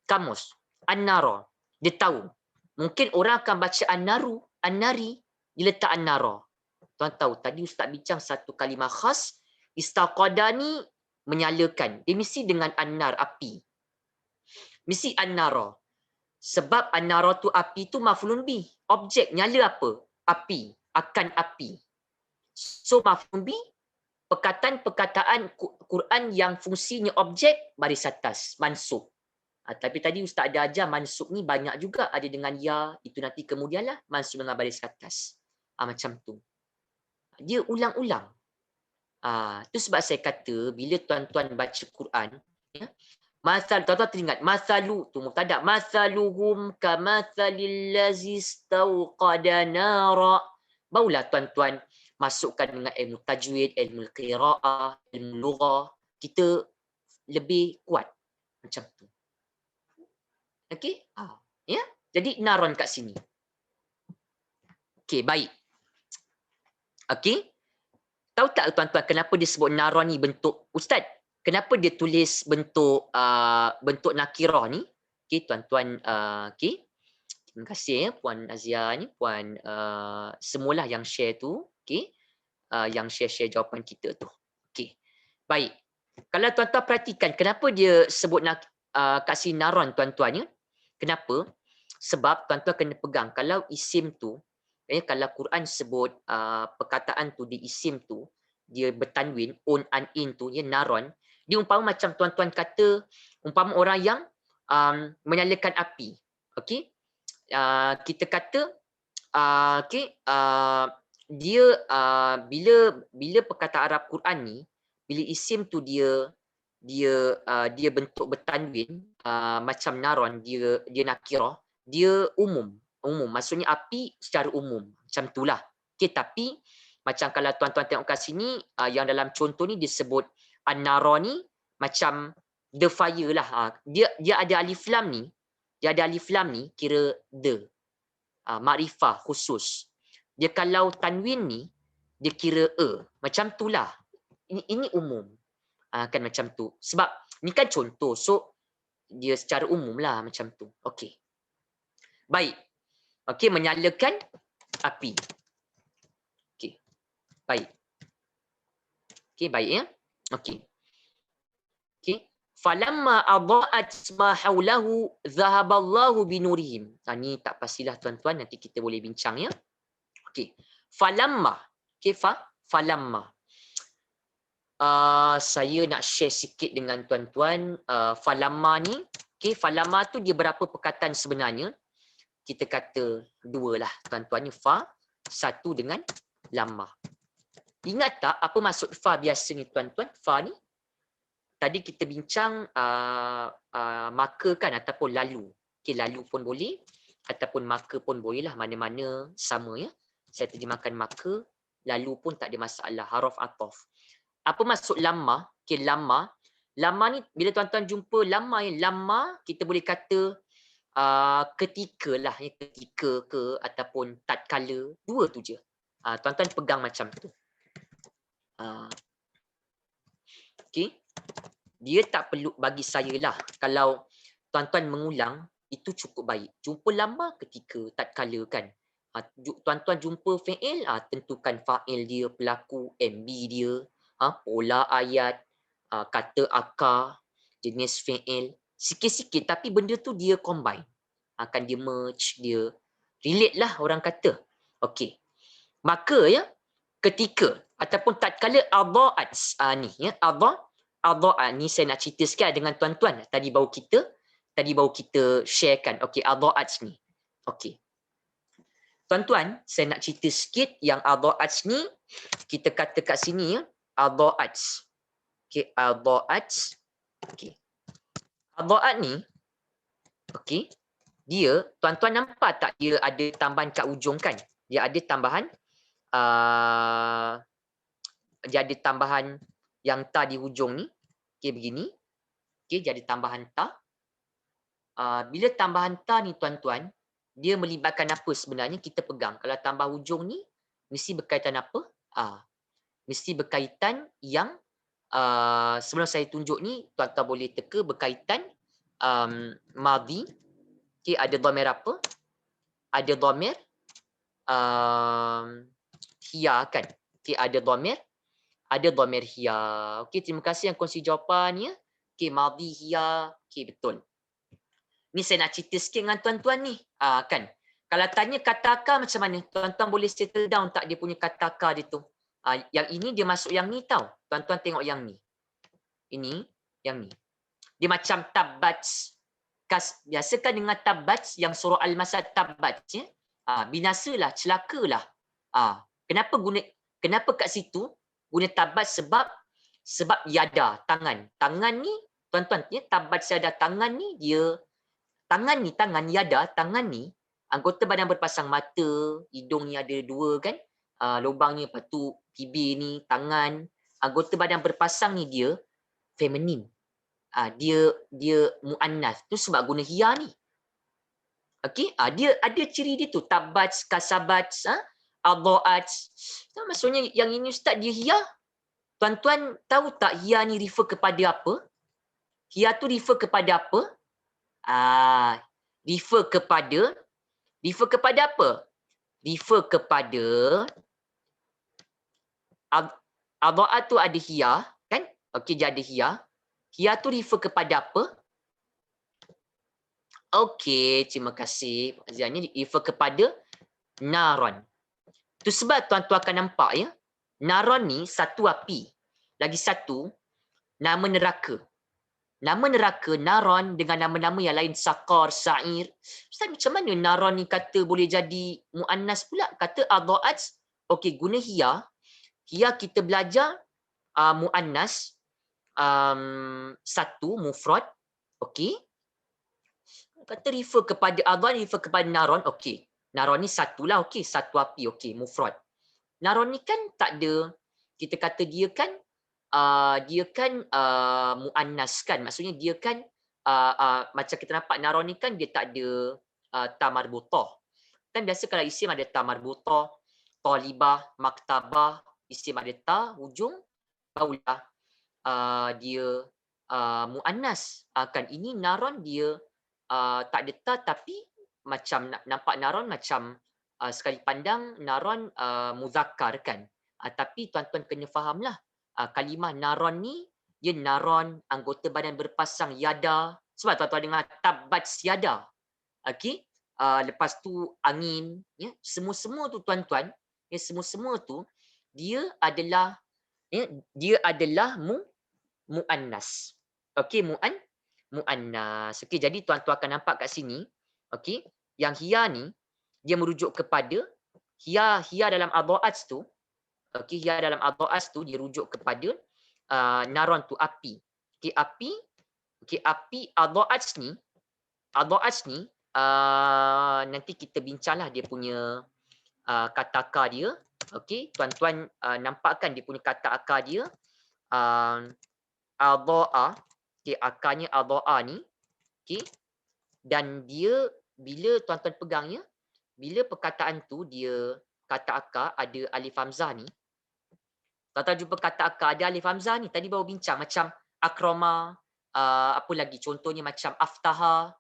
kamus. An-nara. Dia tahu. Mungkin orang akan baca an-naru, an-nari, dia letak an-nara. Tuan tahu tadi Ustaz bincang satu kalimah khas, istauqadah ni menyalakan. Dia mesti dengan an-nar, api. Mesti an-nara. Sebab an-nara tu api tu maf'ulun bih. Objek nyala apa? Api. Akan api. So maf'ulun bih, perkataan Quran yang fungsinya objek baris atas, mansub. Tapi tadi Ustaz ada ajar mansub ni banyak juga, ada dengan ya, itu nanti kemudianlah mansub dengan baris atas. Macam tu. Dia ulang-ulang. Tu sebab saya kata bila tuan-tuan baca Quran, ya, tuan-tuan teringat masalu tu mubtada, masaluhum kamatsalil ladzi istauqada nara. Barulah tuan-tuan masukkan dengan ilmu tajwid, ilmu qiraah, ilmu lughah, kita lebih kuat. Macam tu. Okey? Ya. Jadi naron kat sini. Okey, baik. Okey. Tahu tak tuan-tuan kenapa dia sebut naron ni bentuk ustaz? Kenapa dia tulis bentuk bentuk nakirah ni? Okey, tuan-tuan okey. Terima kasih ya Puan Azia ni, Puan semualah yang share tu, okey. Yang share-share jawapan kita tu. Okey. Baik. Kalau tuan-tuan perhatikan kenapa dia sebut kat sini naron tuan-tuan ya? Kenapa? Sebab tuan-tuan kena pegang kalau isim tu kalau Quran sebut perkataan tu di isim tu dia bertanwin an in tu ya naron, dia umpama macam tuan-tuan kata umpama orang yang menyalakan api. Okey? Kita kata dia bila perkataan Arab Quran ni bila isim tu dia bentuk bertanwin macam naron, dia nakirah, dia umum maksudnya api secara umum macam itulah. Okey, tapi macam kalau tuan-tuan tengok kat sini yang dalam contoh ni disebut an-nara ni macam the fire lah. Dia ada alif lam ni, kira the makrifah khusus. Dia kalau tanwin ni dia kira macam itulah. Ini umum. Kan macam tu. Sebab ni kan contoh. So dia secara umum lah macam tu. Okey. Baik. Okey, menyalakan api. Okey. Baik. Okey, baik ya. Okey. Okey. Falamma adaat ma haulahu dhahaballahu binurihim. Ni tak pastilah tuan-tuan, nanti kita boleh bincang ya. Okey. Falamma. Okey, falamma. Saya nak share sikit dengan tuan-tuan falamma ni. Okey, falamma tu dia berapa perkataan sebenarnya? Kita kata dua lah tuan-tuan ni, satu dengan lamma. Ingat tak apa maksud fa biasa ni tuan-tuan? Fa ni tadi kita bincang maka kan ataupun lalu. Okey, lalu pun boleh ataupun maka pun boleh lah, mana-mana sama ya. Saya terjemahkan maka, lalu pun tak ada masalah, haraf ataf. Apa maksud lamma? Okey, lamma ni bila tuan-tuan jumpa lamma kita boleh kata ketika lah, ketika ke ataupun tatkala, dua tu je. Tuan-tuan pegang macam tu. Okey. Dia tak perlu bagi saya lah kalau tuan-tuan mengulang itu cukup baik. Jumpa lama ketika tatkala kan. Tuan-tuan jumpa fi'il, tentukan fa'il dia, pelaku, MB dia, pola ayat, kata akar, jenis fi'il, sikit-sikit tapi benda tu dia combine. Akan dia merge, dia relate lah orang kata. Okey. Maka ya, ketika ataupun tatkala adaat ni ya, adaat ni saya nak cerita sikit dengan tuan-tuan. Tadi baru kita sharekan. Okey, adaat ni. Okey. Tuan-tuan, saya nak cerita sikit yang adaat ni kita kata kat sini ya, adaat. Okey, adaat. Okey. Adaat ni okey, dia tuan-tuan nampak tak dia ada tambahan kat ujung kan? Dia ada tambahan yang ta di hujung ni. Okey, begini. Okey, jadi tambahan ta. Bila tambahan ta ni tuan-tuan, dia melibatkan apa sebenarnya? Kita pegang. Kalau tambah hujung ni, mesti berkaitan apa? Mesti berkaitan yang sebelum saya tunjuk ni, tuan-tuan boleh teka berkaitan madhi. Okey, ada dhamir apa? Ada dhamir hiya kan? Okey, ada dhamir hiya. Okey, terima kasih yang kongsi jawapannya. Okey, madhi hiya. Okey, betul. Ni saya nak cerita sikit dengan tuan-tuan ni. Kan? Kalau tanya kata akar macam mana? Tuan-tuan boleh settle down tak dia punya kata akar dia tu? Yang ini dia masuk yang ni tau. Tuan-tuan tengok yang ni. Ini, yang ni. Dia macam tabbats. Biasa kan dengan tabbats yang surah Al-Masad tabbats ya. Binasalah, celakalah. Kenapa kat situ guna tabbats? Sebab yada, tangan. Tangan ni tuan-tuan ya, tabbats yada, tangan ni dia tangan yada, tangan ni anggota badan berpasang, mata, hidung ni ada dua kan, lubangnya, lepas tu bibir ni, tangan, anggota badan berpasang ni dia feminin. dia muannas tu sebab guna hiya ni. Okey, dia ada ciri dia tu, tabat, kasabat, adhaat. Maksudnya yang ini ustaz dia hiya. Tuan-tuan tahu tak hiya ni refer kepada apa? Hiya tu refer kepada apa? Refer kepada apa? Refer kepada adhaat tu ada hiya, kan? Okey, dia ada hiya. Hiya tu refer kepada apa? Okey, terima kasih. Pak Zian ni refer kepada naron. Tu sebab tuan-tuan akan nampak ya. Naron ni satu api. Lagi satu nama neraka. Nama neraka naron dengan nama-nama yang lain saqar, sa'ir. Ustaz, macam mana naron ni kata boleh jadi muannas pula? Kata adhaat. Okey, guna hiya. Hiya kita belajar muannas satu mufrad. Okey. Kata refer kepada adhan, refer kepada naron. Okey. Naron ni satulah. Okey. Satu api. Okey. Mufrad. Naron ni kan tak ada, kita kata dia kan muannas kan. Maksudnya dia kan macam kita nampak naron ni kan dia tak ada ta marbutah. Kan biasa kalau isim ada ta marbutah, talibah, maktabah, isim ada ta hujung, barulah dia muannas. Kan ini naron dia tak ada ta tapi macam nampak naron macam sekali pandang naron muzakkar kan. Tapi tuan-tuan kena fahamlah kalimah naron ni dia naron anggota badan berpasang yada. Sebab tuan-tuan dengar tabat yada. Okey. Lepas tu angin ya, semua-semua tu tuan-tuan, ya, semua-semua tu dia adalah muannas. Okey, muannas. Okey, jadi tuan-tuan akan nampak kat sini, okey, yang hiya ni dia merujuk kepada hiya dalam adhaat tu. Okey, hiya dalam adhaat tu dia rujuk kepada naron tu api. Okey, api. Okey, api adhaat ni nanti kita bincanglah dia punya kata akar dia. Okey, tuan-tuan nampakkan dia punya kata akar dia adhaa. Okey, akarnya adhaa ni. Okey. Dan dia bila tuan-tuan pegang ya, bila perkataan tu dia kata akar ada alif hamzah ni. Tuan-tuan jumpa kata akar ada alif hamzah ni. Tadi baru bincang macam akrama, apa lagi contohnya macam aftaha.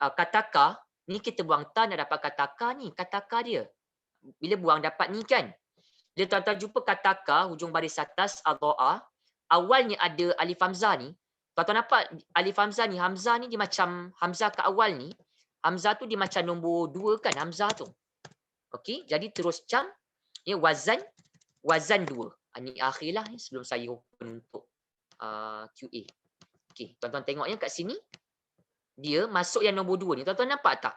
Kata akar ni kita buang ta nak dapat kata akar ni. Kata akar dia. Bila buang dapat ni kan. Bila tuan-tuan jumpa kata akar hujung baris atas adhaa, awalnya ada alif hamzah ni. Tuan-tuan nampak alif hamzah ni dia macam hamzah kat awal ni. Hamzah tu dia macam nombor 2 kan hamzah tu. Okey, jadi terus cam ya wazan 2. Ini akhirlah sebelum saya open untuk QA. Okey, tuan-tuan tengok ya kat sini. Dia masuk yang nombor 2 ni. Tuan-tuan nampak tak?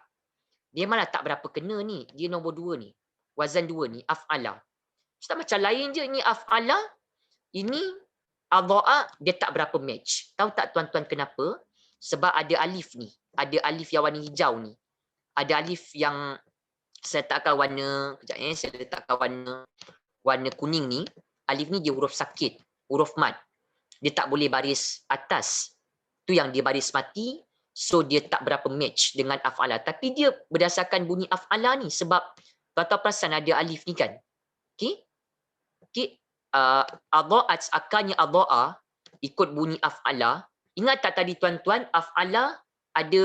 Dia malah tak berapa kena ni. Dia nombor 2 ni. Wazan 2 ni af'ala. Ustaz macam lain je ni af'ala. Ini adhaa dia tak berapa match. Tahu tak tuan-tuan kenapa? Sebab ada alif ni. Ada alif yang warna hijau ni. Ada alif yang saya letakkan warna, kejap saya letakkan warna kuning ni. Alif ni dia huruf sakit, huruf mat. Dia tak boleh baris atas. Tu yang dia baris mati. So dia tak berapa match dengan af'ala. Tapi dia berdasarkan bunyi af'ala ni. Sebab tuan-tuan perasan ada alif ni kan. Okey. Okey. Adhaat akarnya adhaa ikut bunyi af'ala. Ingat tak tadi tuan-tuan af'ala ada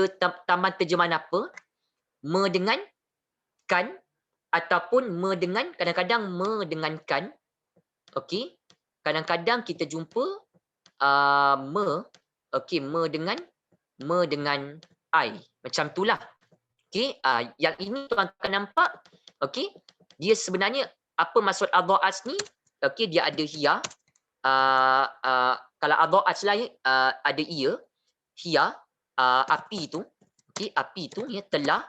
tambahan terjemahan apa? Me dengan kan ataupun me dengan, kadang-kadang me dengan kan. Okey. Kadang-kadang kita jumpa okey, me dengan I. Macam itulah. Okey, yang ini tuan-tuan nampak, okey, dia sebenarnya apa maksud adhaat ni? Okey, dia ada hiya. Kalau adhaat lah ada ia, hiya, api tu. Okey, api tu ya telah.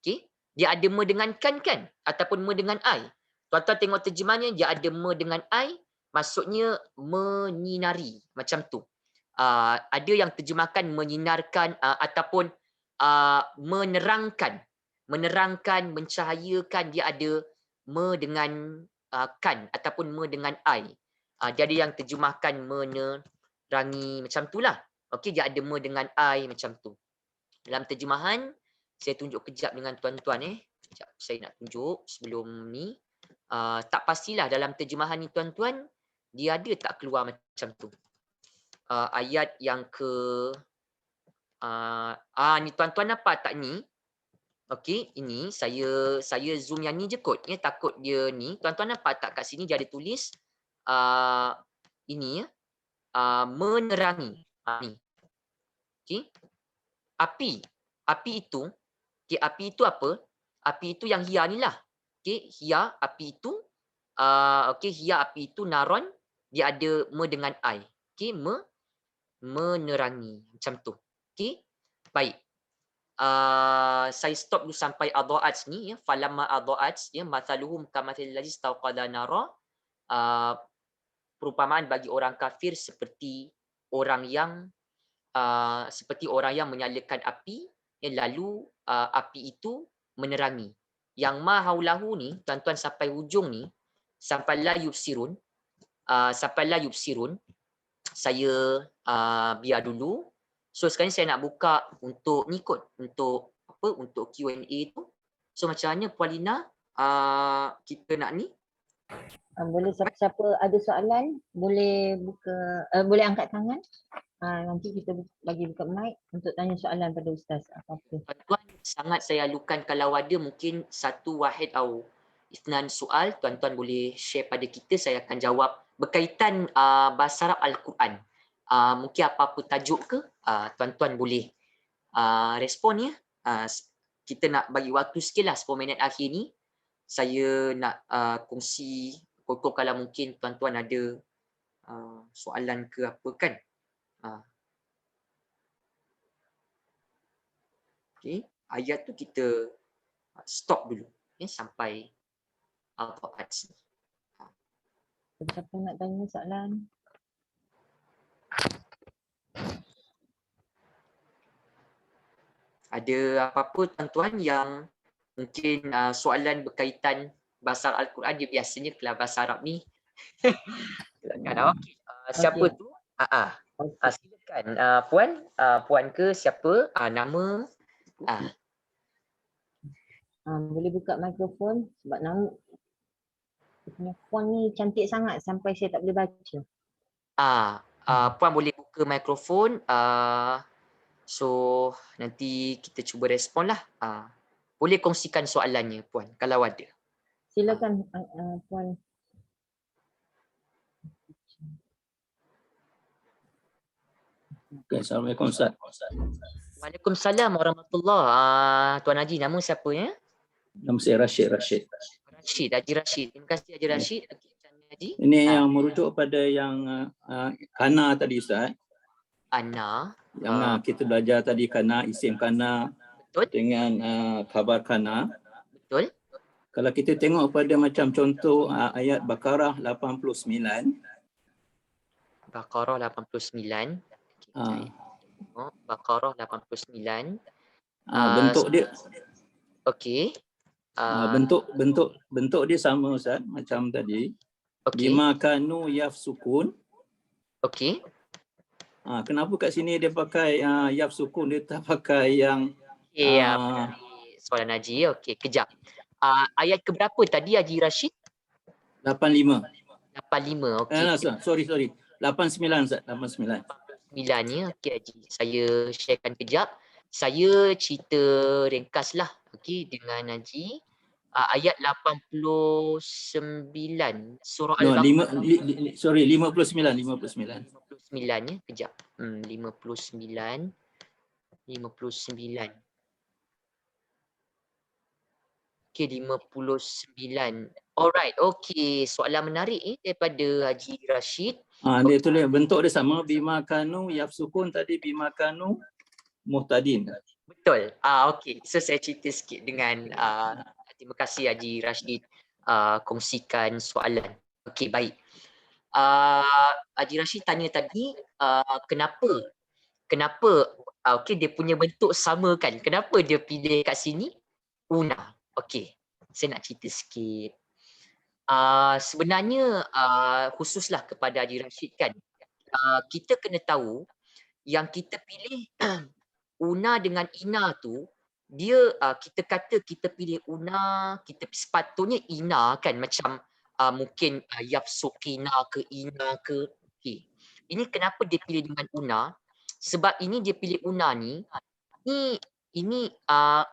Okey, dia ada me dengan kan ataupun me dengan I. Tuan-tuan tengok terjemahannya dia ada me dengan I, maksudnya menyinari macam tu. Ada yang terjemahkan menyinarkan ataupun menerangkan, mencahayakan. Dia ada me dengan kan ataupun me dengan I. Dia ada yang terjemahkan menerangi macam itulah. Okey, dia ada me dengan I macam tu. Dalam terjemahan, saya tunjuk kejap dengan tuan-tuan Sekejap saya nak tunjuk sebelum ni. Tak pastilah dalam terjemahan ni tuan-tuan, dia ada tak keluar macam tu. Ayat yang ke ni tuan-tuan nampak tak ni? Okey, ini saya zoom yang ni je kot ya, takut dia ni. Tuan-tuan nampak tak kat sini dia ada tulis ini ya, menerangi. Ni. Okey. Api. Api itu, api itu apa? Api itu yang hia ni lah. Okey, hia api itu hia api itu naron, dia ada me dengan I. Okey, menerangi macam tu. Okey. Baik. Saya stop dulu sampai adha'at ni ya, falamma adha'at ya, mathaluhum kamathil ladzi istawqada nara. Perumpamaan bagi orang kafir seperti orang yang menyalakan api ya, lalu api itu menerangi. Yang ma haulahu ni tuan-tuan sampai hujung ni, sampai la yubsirun, saya biar dulu. So sekarang saya nak buka untuk ni kot, untuk apa, untuk Q&A tu. So macam mana Puan Lina, kita nak ni? Boleh siapa-siapa ada soalan boleh buka, boleh angkat tangan. Nanti kita bagi buka mic untuk tanya soalan pada Ustaz apa-apa. Tuan-tuan, sangat saya alukan kalau ada mungkin satu wahid atau isnan soal, tuan-tuan boleh share pada kita, saya akan jawab berkaitan bahasa Arab Al-Quran. Mungkin apa-apa tajuk ke, tuan-tuan boleh respon ya. Kita nak bagi waktu sikit lah, 10 minit akhir ni. Saya nak kongsi, kalau mungkin tuan-tuan ada soalan ke apa kan. Okay. Ayat tu kita stop dulu ya, sampai al-Quran sini. Siapa nak tanya soalan? Ada apa-apa tuan-tuan yang mungkin soalan berkaitan bahasa Al-Quran, dia biasanya kalau bahasa Arab ni. Okey. Siapa tu? Silakan puan, puan ke siapa? Nama. Boleh buka mikrofon sebab nama punya font ni cantik sangat sampai saya tak boleh baca. Puan boleh buka mikrofon. So nanti kita cuba respon lah. Boleh kongsikan soalannya puan kalau ada. Silakan puan. Okay, Assalamualaikum Ustaz. Waalaikumsalam warahmatullahi. Tuan Haji, nama siapa ya? Nama saya Rashid. Rashid, Haji Rashid. Terima kasih Haji Rashid. Okay, Haji. Ini yang merujuk pada yang kana tadi Ustaz. Ana. Yang kita belajar tadi kana, isim kana. Betul. Dengan khabar kana. Betul. Kalau kita tengok pada macam contoh ayat Baqarah 89. Baqarah 89. Baqarah 89. Bentuk dia. Okey. Bentuk dia sama Ustaz macam tadi. Bima kanu yafsukun. Okey. Kenapa kat sini dia pakai yafsukun, dia tak pakai yang soalan Haji. Okey, kejap. Ayat ke berapa tadi Haji Rashid? 85. 85. Okey. Sorry. 89 Ustaz, 89. 9 ya. Okey Haji. Saya sharekan kejap. Saya cerita ringkaslah okey dengan Haji. Ayat 89 surah Al-Baqarah. 59 ya, kejap. 59. Okey, 59. Alright, okey. Soalan menarik daripada Haji Rashid. Dia tulis bentuk dia sama, bima kanu yafsukun tadi, bima kanu muhtadin. Betul. Okey. So saya cerita sikit dengan terima kasih Haji Rashid kongsikan soalan. Okey, baik. Haji Rashid tanya tadi kenapa okey, dia punya bentuk sama kan? Kenapa dia pilih kat sini una? Okey. Saya nak cerita sikit. Sebenarnya khususlah kepada Haji Rashid kan. Kita kena tahu yang kita pilih una dengan ina tu, dia kita kata kita pilih una, kita sepatutnya ina kan, macam mungkin yafsukina ke ina ke. Okay. Ini kenapa dia pilih dengan una? Sebab ini dia pilih una ni, ini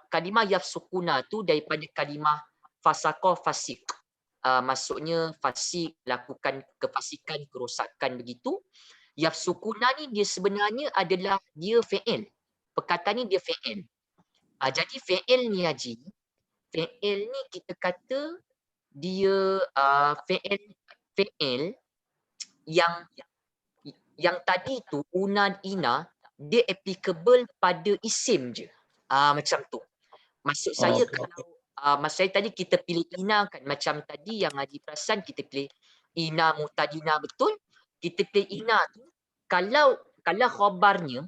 kalimah yafsukuna tu daripada kalimah fasaqah fasik. Maksudnya fasik, lakukan kefasikan, kerosakan begitu. Yafsukuna ni dia sebenarnya adalah dia fi'il. Perkataan ni dia fi'il. Jadi fi'il ni Haji, fi'il ni kita kata dia fi'il yang tadi tu una ina dia applicable pada isim je. Macam tu. Maksud saya kalau maksud saya tadi kita pilih ina kan, macam tadi yang Haji perasan kita pilih ina mutadina betul, kita pilih ina tu kalau khabarnya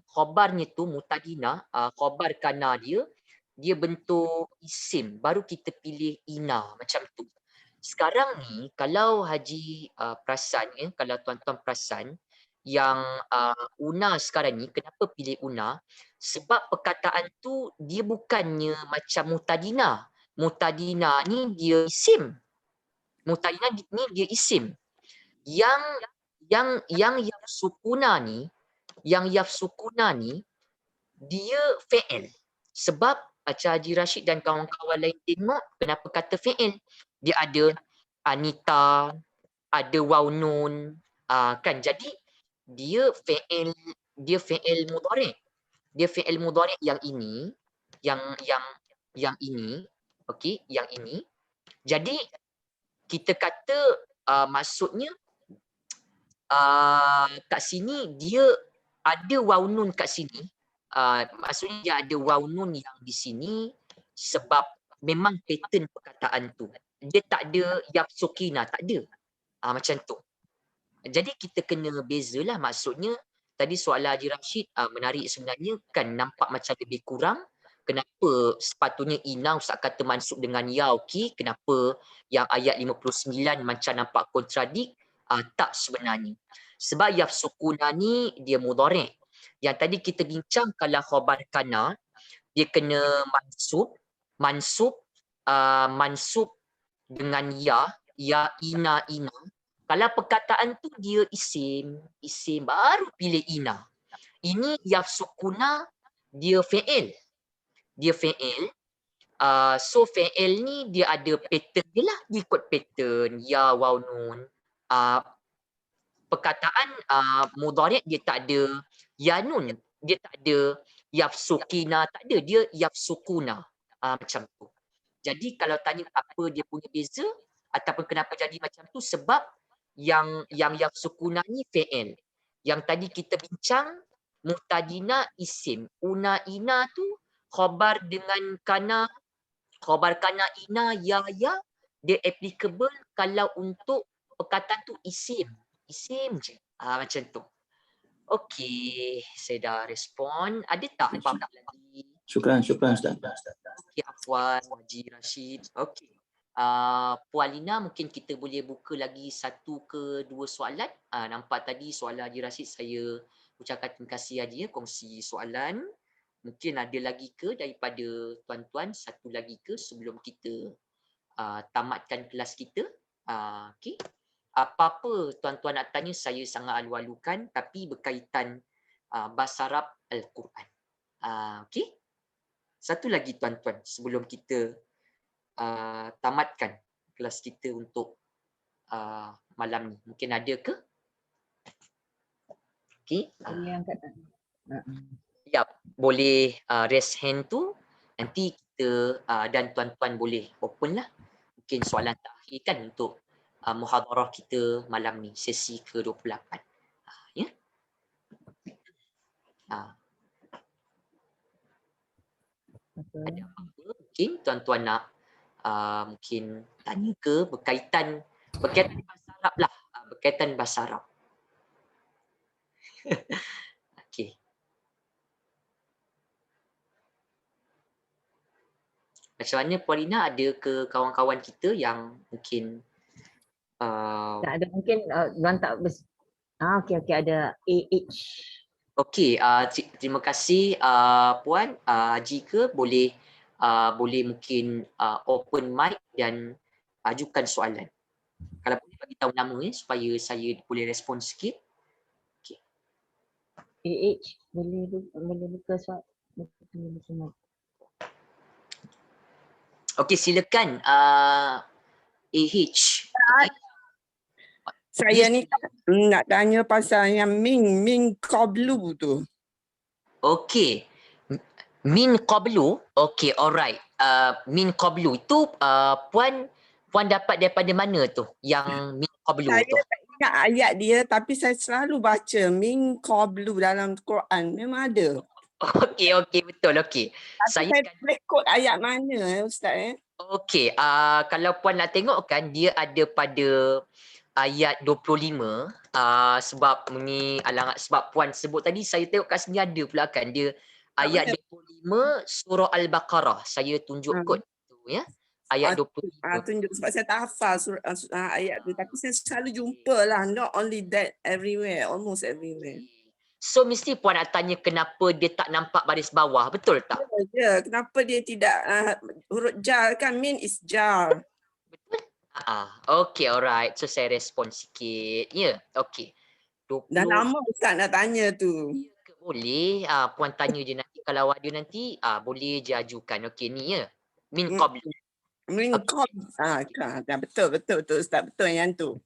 tu mutadina, khabar kana dia bentuk isim, baru kita pilih ina macam tu. Sekarang ni kalau Haji perasan kalau tuan-tuan perasan yang una sekarang ni, kenapa pilih una? Sebab perkataan tu dia bukannya macam mutadina. Mutadina ni dia isim. Mutadina ni dia isim. Yang yafsukuna ni dia fi'il. Sebab Encik Haji Rashid dan kawan-kawan lain tengok kenapa kata fi'il. Dia ada anita, ada waw nun, kan. Jadi dia fi'il mudhari'. Dia fi'il mudhari' yang ini, yang ini, okey, yang ini. Jadi kita kata maksudnya kat sini dia ada waw nun kat sini. Maksudnya dia ada waw nun yang di sini sebab memang pattern perkataan tu. Dia tak ada yafsukina, tak ada. Macam tu. Jadi kita kena bezalah, maksudnya tadi soalan Haji Rashid menarik sebenarnya kan, nampak macam lebih kurang. Kenapa sepatutnya ina Ustaz kata mansub dengan ya, okey. Kenapa yang ayat 59 macam nampak kontradik? Tak sebenarnya. Sebab yafsukuna ni dia mudhari'. Yang tadi kita bincang kalau khabar kana dia kena mansub dengan ya ina. Kalau perkataan tu dia isim baru pilih ina. Ini yafsukuna dia fi'il. So fi'il ni dia ada pattern dia lah, dia ikut pattern ya waw nun. Perkataan mudhari' dia tak ada ya nun, dia tak ada yafsukina, tak ada, dia yafsukuna. Macam tu. Jadi kalau tanya apa dia punya beza ataupun kenapa jadi macam tu, sebab yang yafsukuna ni fi'il. Yang tadi kita bincang mutadina isim, una ina tu khabar dengan kana, khabar kana ina ya dia applicable kalau untuk perkataan tu isim je. Macam tu. Okey, saya dah respon. Ada tak apa-apa lagi? Syukran Ustaz. Okey, Afwan, Haji Rashid. Okey. Puan Lina, mungkin kita boleh buka lagi satu ke dua soalan. Nampak tadi soalan Haji Rashid, saya ucapkan terima kasih Haji kongsi soalan. Mungkin ada lagi ke daripada tuan-tuan, satu lagi ke sebelum kita tamatkan kelas kita? Okey. Apa-apa tuan-tuan nak tanya, saya sangat alu-alukan, tapi berkaitan bahasa Arab Al-Quran. Okey. Satu lagi tuan-tuan sebelum kita tamatkan kelas kita untuk malam ni. Mungkin ada ke? Okey. Boleh angkat tangan. Ya, boleh raise hand tu. Nanti kita dan tuan-tuan boleh open lah. Mungkin soalan terakhir kan untuk muhadarah kita malam ni, sesi ke-28. Ya. Ada apa-apa mungkin tuan-tuan nak mungkin tanya ke berkaitan bahasa Arab lah, berkaitan bahasa Arab. Okey. Macam mana Puan Lina, ada ke kawan-kawan kita yang mungkin Tak ada, mungkin orang tak okey ada AH. Okey, terima kasih Puan. Jika boleh mungkin open mic dan ajukan soalan. Kalau boleh bagi tahu nama supaya saya boleh respon sikit. Okey. Boleh buka soal. Okey, silakan AH. Okey. Saya Yes. ni nak tanya pasal yang Min Qablu tu. Okey. Min qablu. Okey, alright. Min qablu itu puan dapat daripada mana tu? Yang min qablu Saya tu. tak ingat ayat dia tapi saya selalu baca Min Qablu dalam Quran. Memang ada. Okey, betul. Okey. Tapi saya boleh kod ayat mana Ustaz? Okey, kalau puan nak tengok kan dia ada pada ayat 25 sebab ni sebab puan sebut tadi saya tengok kat sini ada pula kan dia ayat 25 surah Al-Baqarah. Saya tunjuk kod tu ya. Ayat 25. Tunjuk sebab saya tak hafal ayat tu tapi saya selalu jumpa lah, not only that, everywhere, almost everywhere. So mesti puan nak tanya kenapa dia tak nampak baris bawah, betul tak? Ya, kenapa dia tidak huruf jar kan, min is jar. Betul? Okey, alright. So saya respon sikit. Ya, okey. Dah lama Ustaz nak tanya tu. Boleh, puan tanya je nanti kalau ada nanti boleh je ajukan. Okey ni ya. Min qablu. Min qablu. Betul Ustaz, betul yang tu.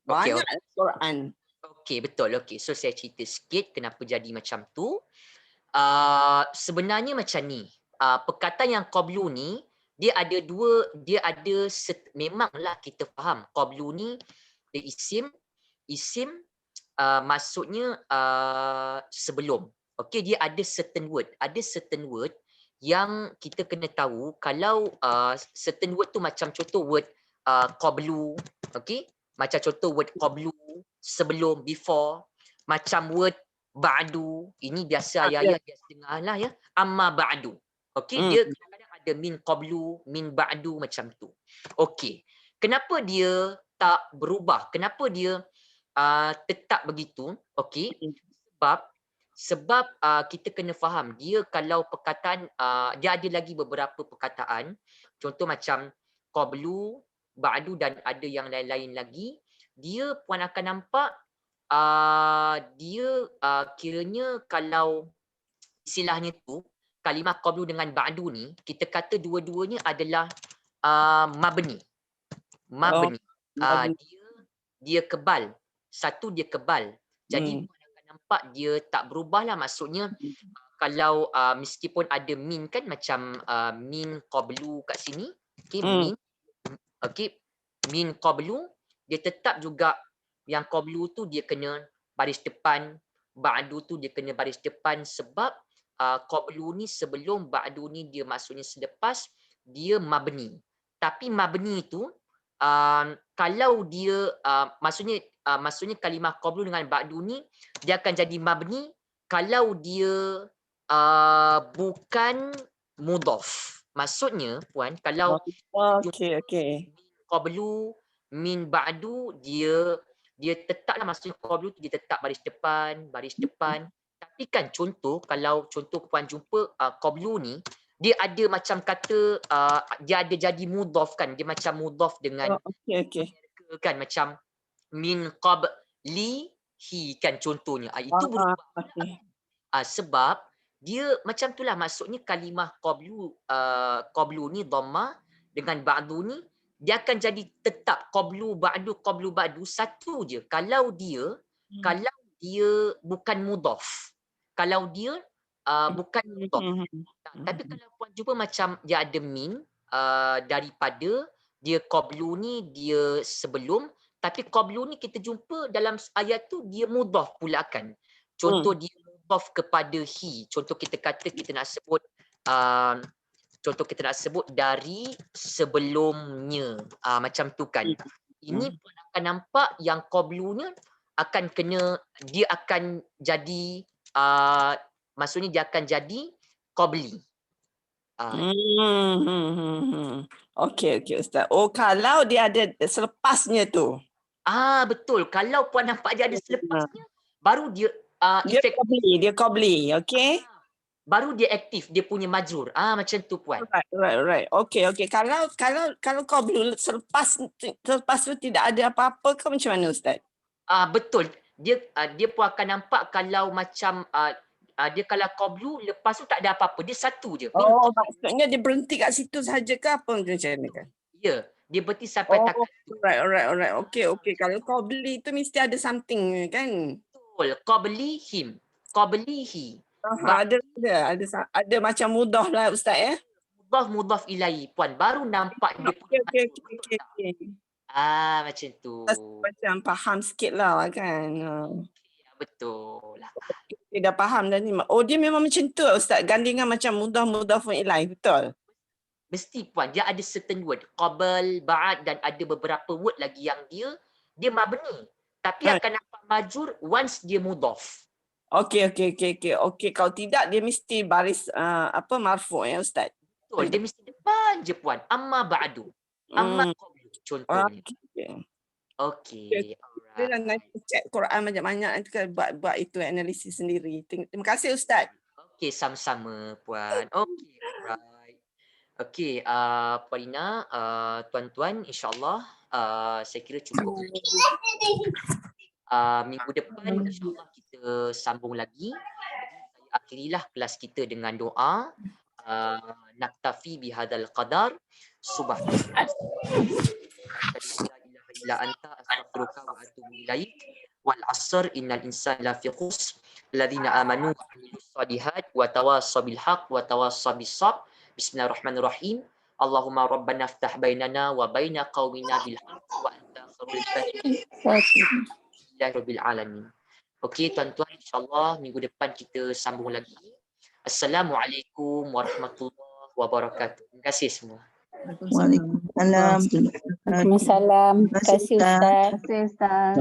Banyak Quran. Okey, betul. Okey. So saya cerita sikit kenapa jadi macam tu. Sebenarnya macam ni. Perkataan yang qablu ni dia ada dua, memanglah kita faham qablu ni dia isim maksudnya sebelum. Okey, dia ada certain word yang kita kena tahu kalau certain word tu macam contoh word qablu, okey? Macam contoh word qablu sebelum, before, macam word ba'du, ini biasa ayat-ayat biasa dengar lah ya. Amma ba'du. Okey, dia kadang-kadang ada min qablu, min ba'du macam tu. Okey. Kenapa dia tak berubah? Kenapa dia tetap begitu? Okey. Sebab kita kena faham dia kalau perkataan dia ada lagi beberapa perkataan. Contoh macam qablu, ba'du dan ada yang lain-lain lagi. Dia puan akan nampak dia kiranya kalau istilahnya tu kalimah qablu dengan ba'du ni kita kata dua-duanya adalah mabni. Dia kebal. Satu dia kebal. Jadi puan akan nampak dia tak berubah lah. Maksudnya kalau meskipun ada min kan macam min qablu kat sini. Okay, min. Okay, min qablu dia tetap juga yang qablu tu dia kena baris depan, ba'du tu dia kena baris depan sebab qablu ni sebelum, ba'du ni dia maksudnya selepas, dia mabni. Tapi mabni tu kalau dia maksudnya kalimah qablu dengan ba'du ni dia akan jadi mabni kalau dia bukan mudhaf. Maksudnya puan kalau qablu min ba'du dia tetaplah maksudnya qablu tu dia tetap baris depan. Tapi kan kalau puan jumpa qablu ni dia ada macam kata dia ada jadi mudhaf kan, dia macam mudhaf dengan kan macam min qablihi kan contohnya. Itu berubah. Sebab dia macam itulah maksudnya kalimah qablu ni dhammah dengan ba'du ni dia akan jadi tetap qablu ba'du satu je kalau dia bukan mudhaf. Kalau dia bukan mudhaf. Tapi kalau puan jumpa macam dia ada min daripada dia qablu ni dia sebelum, tapi qablu ni kita jumpa dalam ayat tu dia mudhaf pula kan. Contoh dia mudhaf kepada hi. Contoh kita kata kita nak sebut dari sebelumnya. Macam tu kan. Ini pun akan nampak yang qablunya akan dia akan jadi maksudnya dia akan jadi qabli. Okey Ustaz. Kalau dia ada selepasnya tu. Betul. Kalau puan nampak dia ada selepasnya baru dia Dia efektif. dia qabli, okay? Baru dia aktif, dia punya majrur. Macam tu puan. Right. Okay. Kalau qablu selepas tu tidak ada apa-apa ke macam mana Ustaz? Betul. Dia pun akan nampak kalau macam dia kalau qablu lepas tu tak ada apa-apa, dia satu je. Oh, maksudnya dia berhenti kat situ saja ke apa macam ni kan? Ya, dia berhenti sampai Oh, takat tu. alright. Okay. Kalau qabli tu mesti ada something kan? Betul. Qablihim, qablihi. Ada macam mudah lah Ustaz ya? Mudhaf ilaihi puan, baru nampak dia punya Okay. macam tu. Macam faham sikit lah kan. Betul lah. Dia dah faham dah ni. Oh, dia memang macam tu Ustaz, gandingan macam mudhafun ilaih, betul? Mesti puan, dia ada certain word, qabl, ba'd, dan ada beberapa word lagi yang dia mabni, tapi akan nampak majur once dia mudhaf. Okay. Kalau tidak dia mesti baris marfu' ya Ustaz. Betul, dia mesti depan je puan. Amma ba'du, amma qablu contohnya. Okay. Dia dah nanti check Quran banyak-banyak, nanti kan buat itu analisis sendiri. Terima kasih Ustaz. Okay, sama-sama puan. Okay, right. Okay, Puan Lina, tuan-tuan, insyaAllah saya kira cukup. Minggu depan insyaAllah kita sambung lagi. Saya akhirilah kelas kita dengan doa. Naktafi bihadal qadar. Subhanallah. La anta astaghfiruka wa atubu ilaik. Wal 'asr innal insana lafi khusr. Alladzina amanu wa 'amilus shalihat wa tawassaw bil haqq wa tawassaw bis sabr. Bismillahirrahmanirrahim. Allahumma rabbana iftah bainana wa baina qaumina bil haqq wa anta khairul fatihin. Rabbil alamin. Okey tuan-tuan, insyaallah minggu depan kita sambung lagi. Assalamualaikum warahmatullahi wabarakatuh. Terima kasih semua. Waalaikumsalam. Waalaikumsalam. Terima kasih Ustaz. Terima kasih Ustaz.